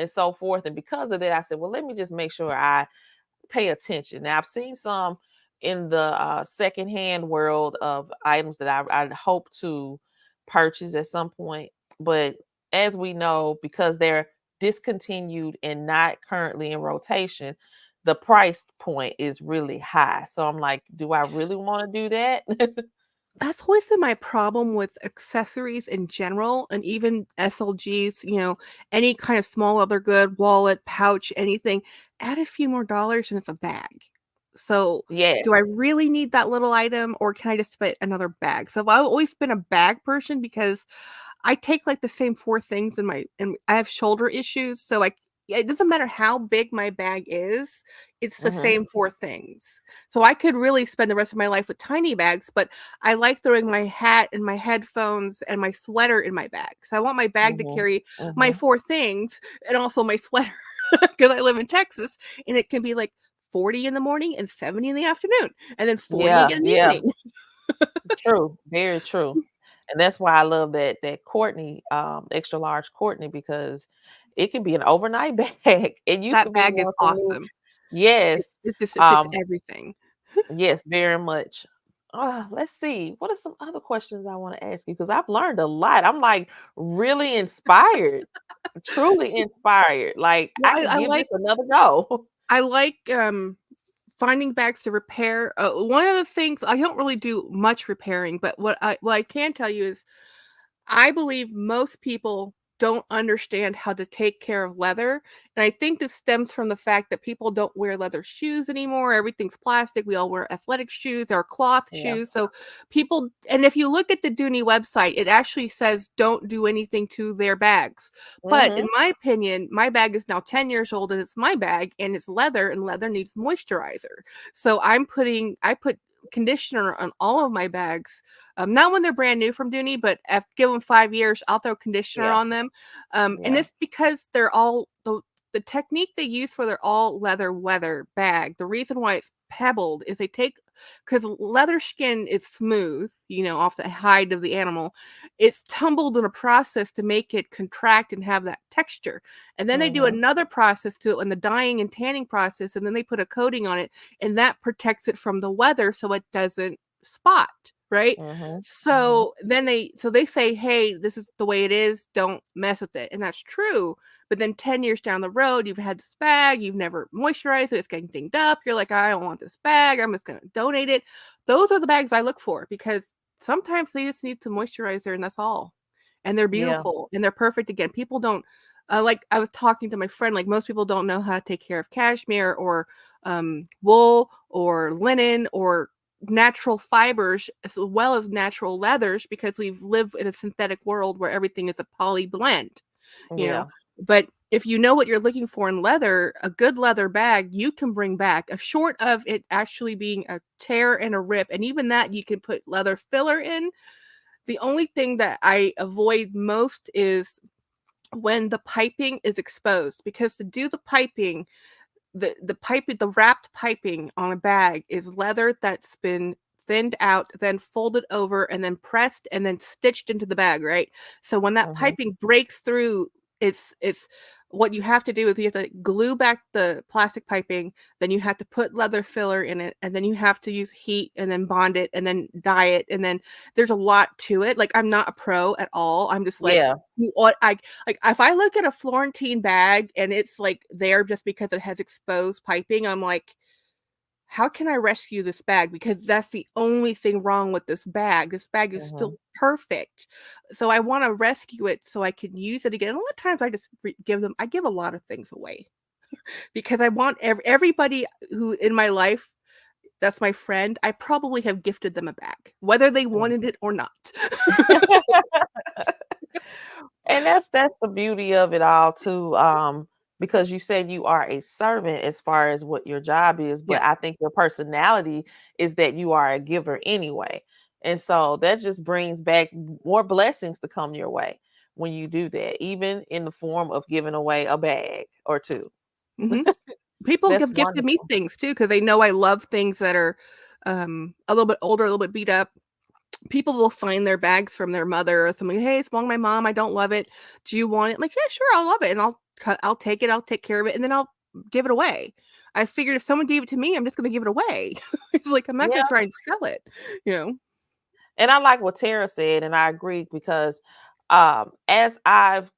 so forth. And because of that, I said, well, let me just make sure I pay attention. Now, I've seen some in the secondhand world of items that I'd hope to purchase at some point. But as we know, because they're discontinued and not currently in rotation, the price point is really high. So I'm like, do I really want to do that? That's always been my problem with accessories in general and even SLGs, any kind of small leather good, wallet, pouch, anything. Add a few more dollars and it's a bag. So, Yeah. do I really need that little item or can I just fit another bag? So, I've always been a bag person because I take like the same 4 things and I have shoulder issues, so it doesn't matter how big my bag is, it's the Hmm. same 4 things. So I could really spend the rest of my life with tiny bags, but I like throwing my hat and my headphones and my sweater in my bag. So I want my bag to Hmm. carry my Hmm. 4 things and also my sweater. because I live in Texas, and it can be like 40 in the morning and 70 in the afternoon, and then 40 Yeah, again in the yeah, evening. true, very true. And that's why I love that Courtney, extra large Courtney, because it can be an overnight bag. It used to That be bag is one for me. awesome. Yes. It's just it fits Um, everything. yes, very much. Let's see. What are some other questions I want to ask you? Because I've learned a lot. I'm like really inspired, truly inspired. Like Well, I could I give this like another go. I like, finding bags to repair. One of the things I don't really do much repairing, but what I can tell you is I believe most people don't understand how to take care of leather. And I think this stems from the fact that people don't wear leather shoes anymore. Everything's plastic. We all wear athletic shoes or cloth Yeah. shoes. So people, and if you look at the Dooney website, it actually says don't do anything to their bags. But in Mhm. my opinion, my bag is now 10 years old and it's my bag and it's leather and leather needs moisturizer. So I put conditioner on all of my bags, not when they're brand new from Dooney, but after give them 5 years, I'll throw conditioner Yeah. on them. And Yeah. it's because they're all the technique they use for their all leather weather bag. The reason why it's pebbled is they take because leather skin is smooth, off the hide of the animal. It's tumbled in a process to make it contract and have that texture. And then they do Mhm. another process to it in the dyeing and tanning process, and then they put a coating on it, and that protects it from the weather so it doesn't spot, right? Mhm. Mhm. So they say, "Hey, this is the way it is. Don't mess with it." And that's true. But then 10 years down the road, you've had this bag, you've never moisturized it, it's getting dinged up. You're like, "I don't want this bag. I'm just going to donate it." Those are the bags I look for because sometimes they just need some moisturizer and that's all. And they're Yeah. beautiful and they're perfect again. People don't like I was talking to my friend, like most people don't know how to take care of cashmere or wool or linen or natural fibers as well as natural leathers because we've lived in a synthetic world where everything is a poly blend, you know. Yeah. But if you know what you're looking for in leather, a good leather bag you can bring back, a short of it actually being a tear and a rip, and even that you can put leather filler in. The only thing that I avoid most is when the piping is exposed because to do the piping, the wrapped piping on a bag is leather that's been thinned out, then folded over, and then pressed, and then stitched into the bag, right? So when that Mhm. piping breaks through, it's what you have to do is you have to glue back the plastic piping, then you have to put leather filler in it, and then you have to use heat and then bond it and then dye it, and then there's a lot to it. Like I'm not a pro at all. I'm just like Yeah. you ought like if I look at a Florentine bag and it's like there just because it has exposed piping, I'm like, how can I rescue this bag? Because that's the only thing wrong with this bag. This bag is still Mhm. perfect. So I want to rescue it so I can use it again. A lot of times I just I give a lot of things away because I want everybody who in my life that's my friend, I probably have gifted them a bag, whether they Mm. wanted it or not. And that's the beauty of it all too, because you said you are a servant as far as what your job is, Yeah. but I think your personality is that you are a giver anyway. And so that just brings back more blessings to come your way when you do that, even in the form of giving away a bag or two. Mhm. People That's have gifted me wonderful. things too because they know I love things that are, a little bit older, a little bit beat up. People will find their bags from their mother or something. "Hey, it's belonged to my mom, I don't love it. Do you want it?" I'm like, "Yeah, sure, I'll love it," and I'll take it, I'll take care of it, and then I'll give it away. I figured if someone gave it to me, I'm just gonna give it away. It's like, I'm not gonna Yeah. try and sell it, you know? And I like what Tara said, and I agree because as I've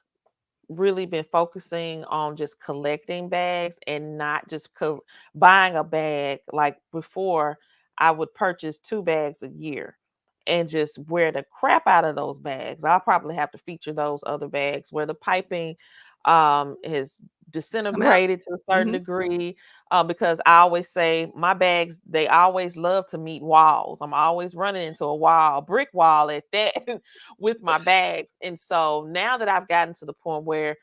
really been focusing on just collecting bags and not just buying a bag. Like before, I would purchase 2 bags a year and just wear the crap out of those bags. I'll probably have to feature those other bags where the piping is Come out. disintegrated to a certain Mhm. degree, because I always say my bags, they always love to meet walls. I'm always running into a wall, brick wall at that, with my bags. And so now that I've gotten to the point where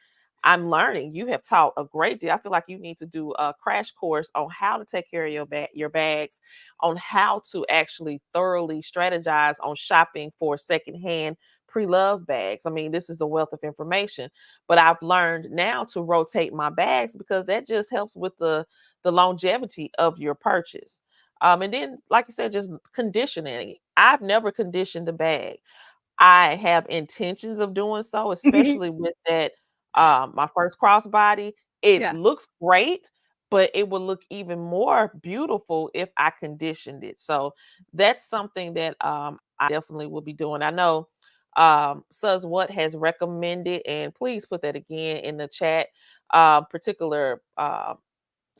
I'm learning, you have taught a great deal. I feel like you need to do a crash course on how to take care of your bags, on how to actually thoroughly strategize on shopping for secondhand pre-loved bags. I mean, this is a wealth of information, but I've learned now to rotate my bags because that just helps with the longevity of your purchase. And then, like you said, just conditioning. I've never conditioned a bag. I have intentions of doing so, especially with that my first crossbody. It Yeah. looks great, but it will look even more beautiful if I conditioned it. So that's something that I definitely will be doing. I know Sus what has recommended, and please put that again in the chat, particular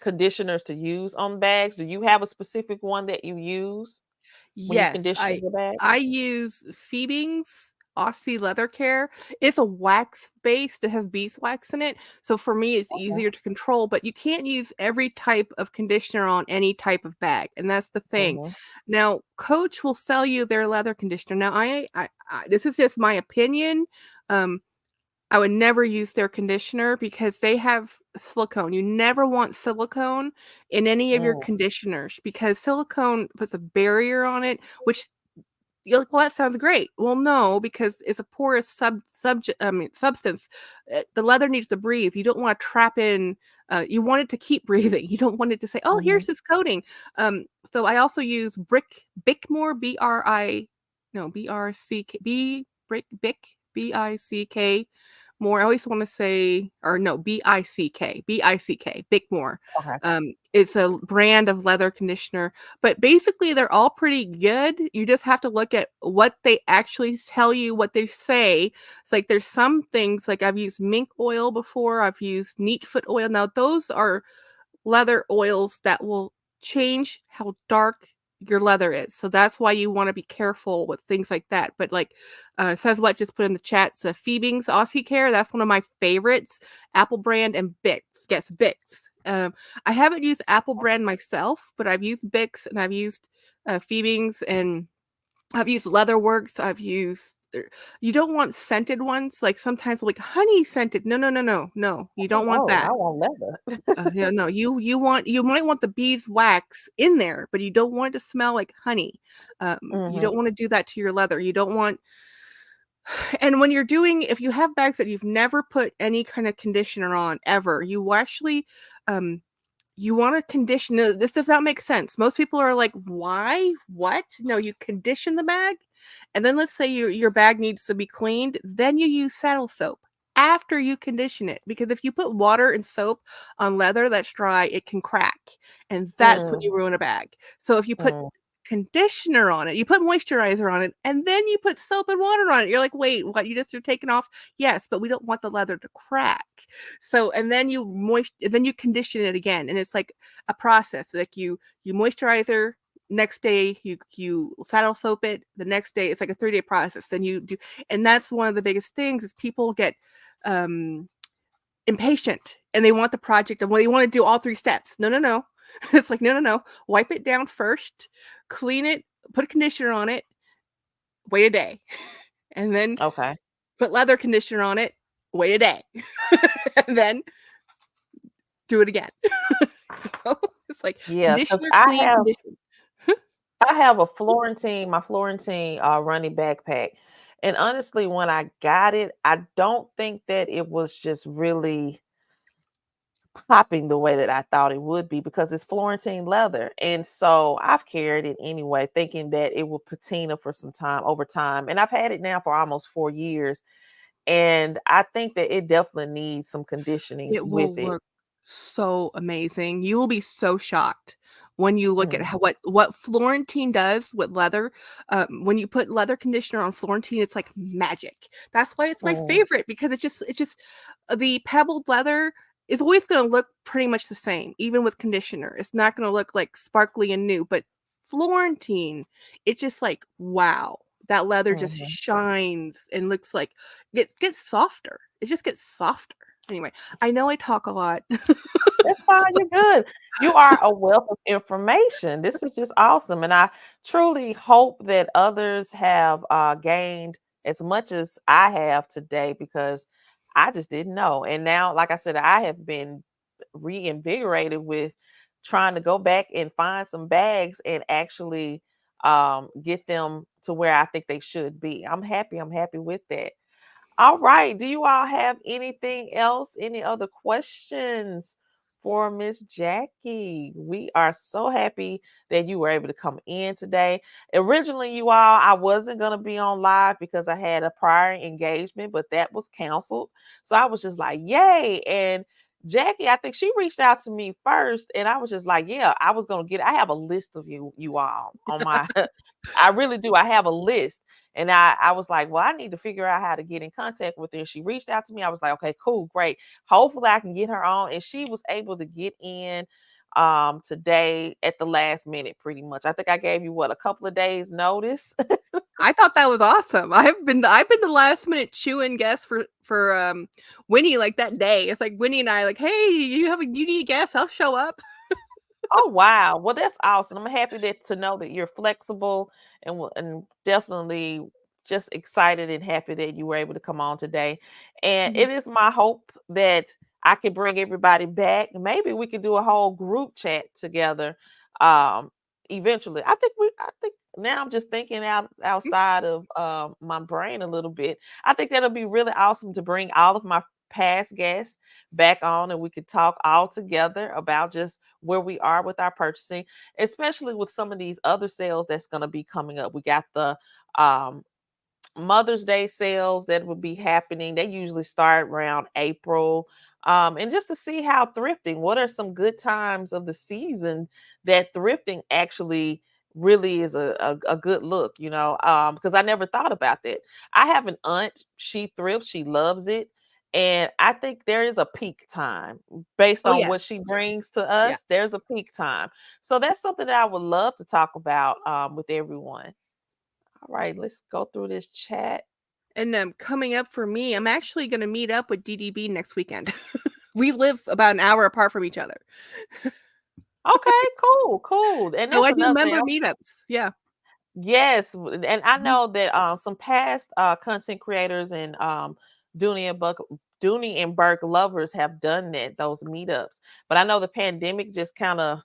conditioners to use on bags. Do you have a specific one that you use when you Yes, condition your bag? I use Phoebing's Aussie Leather Care. It's a wax based. It has beeswax in it. So for me, it's Okay. easier to control, but you can't use every type of conditioner on any type of bag. And that's the thing. Mhm. Now, Coach will sell you their leather conditioner. Now, this is just my opinion. Um, I would never use their conditioner because they have silicone. You never want silicone in any of your Mm, conditioners because silicone puts a barrier on it, which you're like, well, that sounds great. Well, no, because it's a porous substance. The leather needs to breathe. You don't want to trap in. You want it to keep breathing. You don't want it to say, "Oh, here's mhm. this coating." So I also use Bickmore, no, BRCK, BICK more. I always want to say, or no, BICK, Bickmore. Okay. It's a brand of leather conditioner, but basically they're all pretty good. You just have to look at what they actually tell you, what they say. It's like there's some things like I've used mink oil before, I've used neatfoot oil. Now those are leather oils that will change how dark your leather is. So that's why you want to be careful with things like that. But like says what just put in the chat, so Phoebing's Aussie Care, that's one of my favorites. Apple brand and Bix. Yes, Bix. I haven't used Apple brand myself, but I've used Bix and I've used Phoebing's and I've used Leatherworks. You don't want scented ones. Like sometimes like honey scented. No, no, no, no, no. You don't want Oh, that. I want leather. Yeah, no, you might want the beeswax in there, but you don't want it to smell like honey. You Mhm. don't want to do that to your leather. You don't want and when you're doing if you have bags that you've never put any kind of conditioner on ever, you actually um you want to condition. No, this does not make sense. Most people are like, "Why? What?" No, you condition the bag, and then let's say your bag needs to be cleaned, then you use saddle soap after you condition it. Because if you put water and soap on leather that's dry, it can crack, and that's when Mm, you ruin a bag. So if you put mm, conditioner on it, you put moisturizer on it, and then you put soap and water on it. You're like, wait, what? You're taking off? Yes, but we don't want the leather to crack. So and then you condition it again, and it's like a process. Like you moisturizer, next day you saddle soap it, the next day it's like a 3-day process. Then you do, and that's one of the biggest things is people get um impatient and they want the project and well, they want to do all 3 steps. No, no, no. It's like no, no, no. Wipe it down first, clean it, put a conditioner on it, wait a day, and then okay. put leather conditioner on it, wait a day, and then do it again. It's like Yeah, because conditioner, clean, condition. I have a Florentine, my Florentine running backpack. And honestly, when I got it, I don't think that it was just really popping the way that I thought it would be because it's Florentine leather. And so I've carried it anyway, thinking that it would patina for some time over time. And I've had it now for almost 4 years. And I think that it definitely needs some conditionings It with will it. look so amazing. You will be so shocked when you look at Mhm, how what Florentine does with leather. When you put leather conditioner on Florentine, it's like magic. That's why it's my mm, favorite because it just the pebbled leather is always going to look pretty much the same, even with conditioner. It's not going to look like sparkly and new, but Florentine, it's just like wow. That leather just mhm. shines and looks like gets softer. It just gets softer. Anyway, I know I talk a lot. That's fine, So you're good. You are a wealth of information. This is just awesome, and I truly hope that others have, gained as much as I have today because I just didn't know, and now, like I said, I have been reinvigorated with trying to go back and find some bags and actually, get them to where I think they should be. I'm happy. I'm happy with that. All right. Do you all have anything else? Any other questions for Miss Jackie? We are so happy that you were able to come in today. Originally, you all, I wasn't going to be on live because I had a prior engagement, but that was canceled. So I was just like, yay. And Jackie, I think she reached out to me first, and I was just like, yeah, I was gonna get. I have a list of you all on my. I really do. I have a list, and I was like, well, I need to figure out how to get in contact with her. She reached out to me. I was like, okay, cool, great. Hopefully, I can get her on, and she was able to get in today at the last minute, pretty much. I think I gave you what, a couple of days notice. I thought that was awesome. I've been the last minute chew-in guest for Winnie like that day. It's like Winnie and I like, hey, you need a guest? I'll show up. Oh wow. Well, that's awesome. I'm happy to know that you're flexible and definitely just excited and happy that you were able to come on today. And Mhm. it is my hope that I can bring everybody back. Maybe we could do a whole group chat together eventually. I think now I'm just thinking outside of my brain a little bit. I think that'll be really awesome to bring all of my past guests back on and we could talk all together about just where we are with our purchasing, especially with some of these other sales that's going to be coming up. We got the um, Mother's Day sales that will be happening. They usually start around April. And just to see how thrifting, what are some good times of the season that thrifting actually really is a good look, because I never thought about that. I have an aunt, she thrifts, she loves it. And I think there is a peak time based Oh on what yes. she brings to Yeah. us. There's a peak time. So that's something that I would love to talk about with everyone. All right, let's go through this chat. And coming up for me, I'm actually gonna meet up with DDB next weekend. We live about an hour apart from each other. Okay, cool, cool. And So that's I do another thing. member meetups. Yeah. Yes, and I Mhm. know that some past content creators and Dooney and Buck, Dooney and Burke lovers have done those meetups. But I know the pandemic just kind of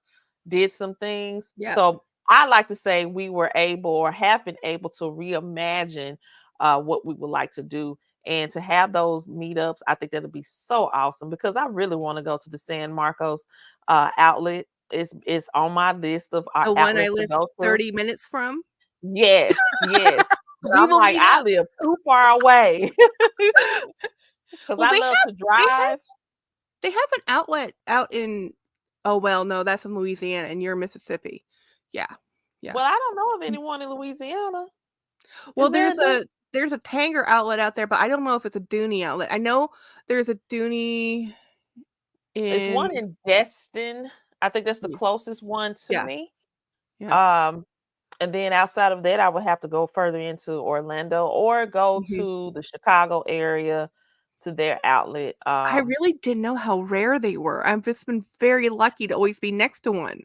did some things. Yeah. So I like to say we were able or have been able to reimagine what we would like to do. And to have those meetups, I think that'll be so awesome because I really want to go to the San Marcos outlet. It's on my list of The one I outlets to live go to. 30 minutes from. Yes, yes. But We I'm will like, meet I up. live too far away because Well, I love to they have drive. they have an outlet out in, oh, well, no, that's in Louisiana and you're in Mississippi. Yeah. Yeah. Well, I don't know of Mm. anyone in Louisiana. Well, Is there a do? there's a Tanger outlet out there, but I don't know if it's a Dooney outlet. I know there's a Dooney It's in, one in Destin. I think that's the yeah, closest one to yeah, me. yeah. Um, and then outside of that, I would have to go further into Orlando or go Mhm. to the Chicago area to their outlet. I really didn't know how rare they were. I've just been very lucky to always be next to one.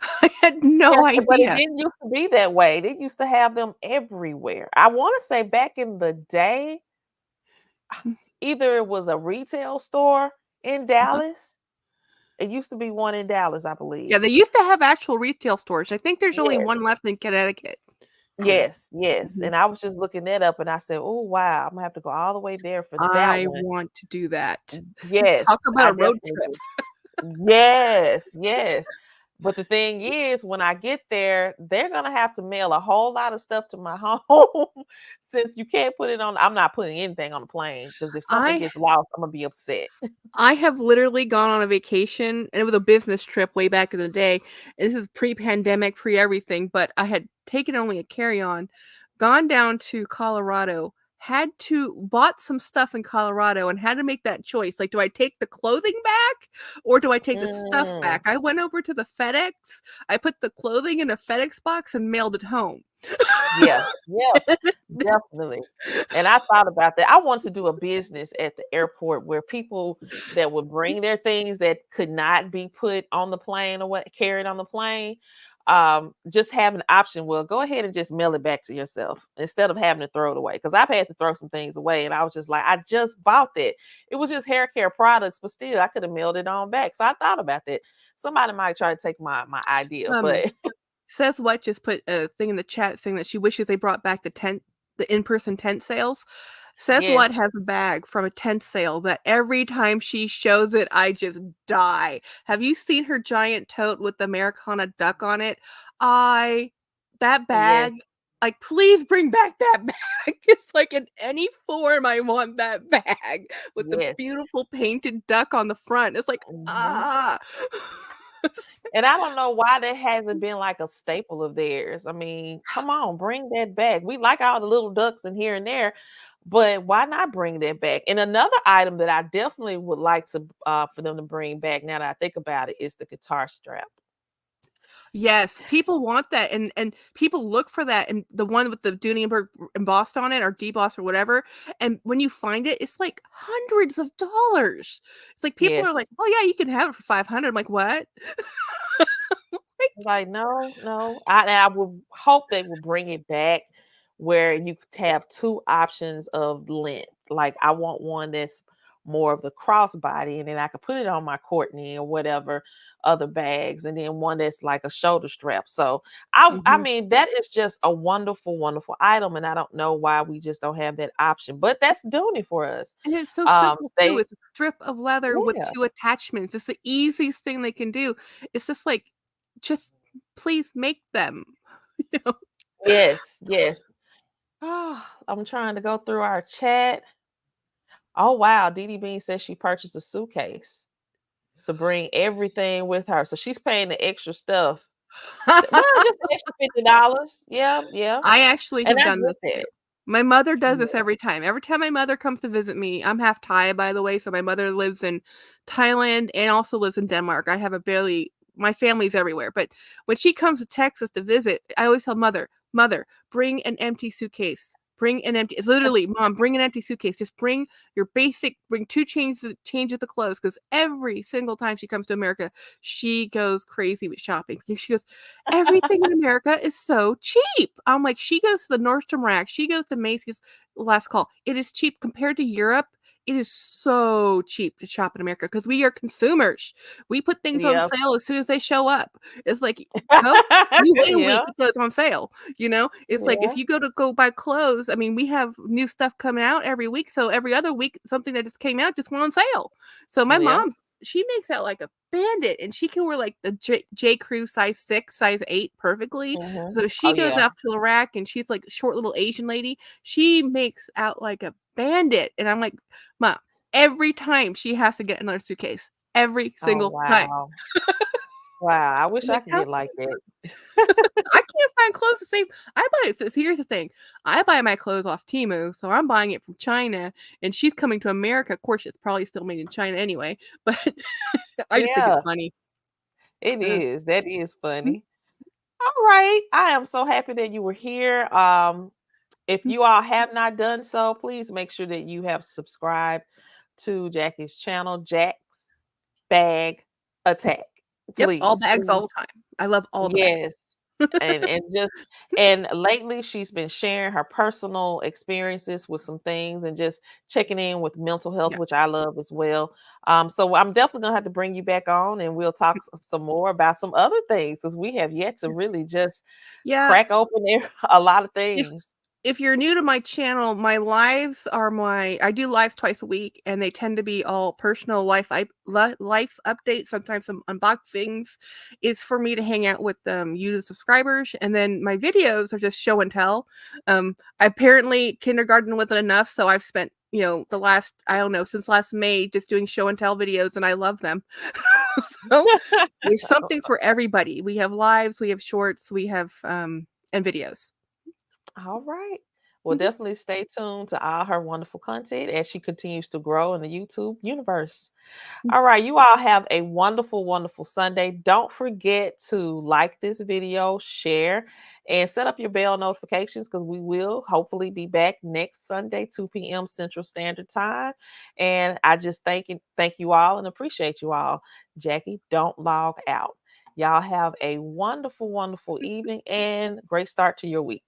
I had Yes, no but it idea. didn't used to be that way. They used to have them everywhere. I want to say back in the day, Mm, either it was a retail store in uh-huh. Dallas. It used to be one in Dallas, I Yeah, believe. they used to have actual retail stores. I think there's only Yes, one left in Connecticut. Yeah. yes, yes. Mhm. And I was just looking that up and I said, oh, wow, I'm gonna have to go all the way there for that I one. want to do that. Yes, Talk about I a road definitely trip. do. Yes, yes. But the thing is, when I get there, they're gonna have to mail a whole lot of stuff to my home since you can't put it on. I'm not putting anything on the plane because if something I gets lost, I'm gonna be upset. I have literally gone on a vacation, and it was a business trip way back in the day. And this is pre-pandemic, pre-everything, but I had taken only a carry-on, gone down to Colorado, had to bought some stuff in Colorado and had to make that choice. Like, do I take the clothing back or do I take the stuff Mm. back? I went over to the FedEx. I put the clothing in a FedEx box and mailed it home. Yeah, yeah, definitely. And I thought about that. I want to do a business at the airport where people that would bring their things that could not be put on the plane or what carried on the plane, just have an option. Well, go ahead and just mail it back to yourself instead of having to throw it away. Because I've had to throw some things away, and I was just like, I just bought that. It was just hair care products, but still, I could have mailed it on back. So I thought about that. Somebody might try to take my idea, Um, but Says what just put a thing in the chat saying that she wishes they brought back the in-person tent sales. Says what Yes, has a bag from a tent sale that every time she shows it, I just die. Have you seen her giant tote with the Americana duck on it? I that yes, bag, like, please bring back that bag. It's like in any form, I want that bag with the yes. beautiful painted duck on the front. It's like, Mhm. ah. And I don't know why that hasn't been like a staple of theirs. I mean, come on, bring that back. We like all the little ducks in here and there, but why not bring that back? And another item that I definitely would like to for them to bring back now that I think about it is the guitar strap. Yes, people want that, and people look for that, and the one with the Dooney Bourke embossed on it or debossed or whatever, and when you find it, it's like hundreds of dollars. It's like people are like, Yes. "Oh yeah, you can have it for 500." I'm like, "What?" Like, no, no. I would hope they will bring it back where you could have two options of length. Like, I want one that's more of the crossbody, and then I could put it on my Courtney or whatever other bags, and then one that's like a shoulder strap. So I Mhm. mean, that is just a wonderful, wonderful item, and I don't know why we just don't have that option. But that's doing it for us. And it's so simple too. They It's a strip of leather with yeah, 2 attachments. It's the easiest thing they can do. It's just like, just please make them, you know? yes, yes. I'm trying to go through our chat. Oh wow, Dee Bean says she purchased a suitcase to bring everything with her. So she's paying the extra stuff. Well, just the extra $50. Yeah, yeah. I actually And have I done get this too. that. My mother does Yeah. this every time. Every time my mother comes to visit me, I'm half Thai, by the way, so my mother lives in Thailand and also lives in Denmark. I have a barely my family's everywhere, but when she comes to Texas to visit, I always tell mother, "Mother, bring an empty suitcase. Bring an empty." It's literally, "Mom, bring an empty suitcase. Just bring your basic, bring 2 changes of the clothes." Because every single time she comes to America, she goes crazy with shopping. She goes, "Everything in America is so cheap." I'm like, she goes to the Nordstrom Rack, she goes to Macy's. Last call. It is cheap compared to Europe. It is so cheap to shop in America because we are consumers. We put things on Yeah. sale as soon as they show up. It's like, Coke, you wait a week Yeah. until it's on sale, you know? It's like if Yeah. you go buy clothes, I mean, we have new stuff coming out every week, so every other week, something that just came out just went on sale. So my Yeah. mom's she makes out like a bandit, and she can wear, like, the J. Crew size 6, size 8 perfectly. Mhm. So Oh she goes yeah. off to Iraq, and she's, like, a short little Asian lady. She makes out like a bandit, and I'm like, "Mom," every time she has to get another suitcase, every Oh single time. wow. Wow. I I'm wish I like, could "How get like that. I can't find clothes the same." I buy so here's the thing, I buy my clothes off Temu, so I'm buying it from China, and she's coming to America. Of course, it's probably still made in China anyway, but I just think it's Yeah, funny. it Uh, is. That is mm, funny. All right. I am so happy that you were here. If mm. you all have not done so, please make sure that you have subscribed to Jackie's channel, Jack's Bag Attack. Yep, all Please, bags all please. the time. I love all the bags. Yes. And lately she's been sharing her personal experiences with some things and just checking in with mental health, Yeah. which I love as well. So I'm definitely gonna have to bring you back on and we'll talk some more about some other things because we have yet to really just Yeah, crack open a lot of if things. if you're new to my channel, my lives are my I do lives twice a week, and they tend to be all personal life updates, sometimes some unboxings. Is for me to hang out with you the subscribers, and then my videos are just show and tell. Apparently kindergarten wasn't enough, so I've spent, the last, I don't know, since last May just doing show and tell videos, and I love them. So there's something for everybody. We have lives, we have shorts, we have and videos. All right. Well, Mhm. definitely stay tuned to all her wonderful content as she continues to grow in the YouTube universe. All right, you all have a wonderful, wonderful Sunday. Don't forget to like this video, share, and set up your bell notifications because we will hopefully be back next Sunday, 2 p.m. Central Standard Time. And I just thank you all and appreciate you all. Jackie, don't log out. Y'all have a wonderful, wonderful evening and great start to your week.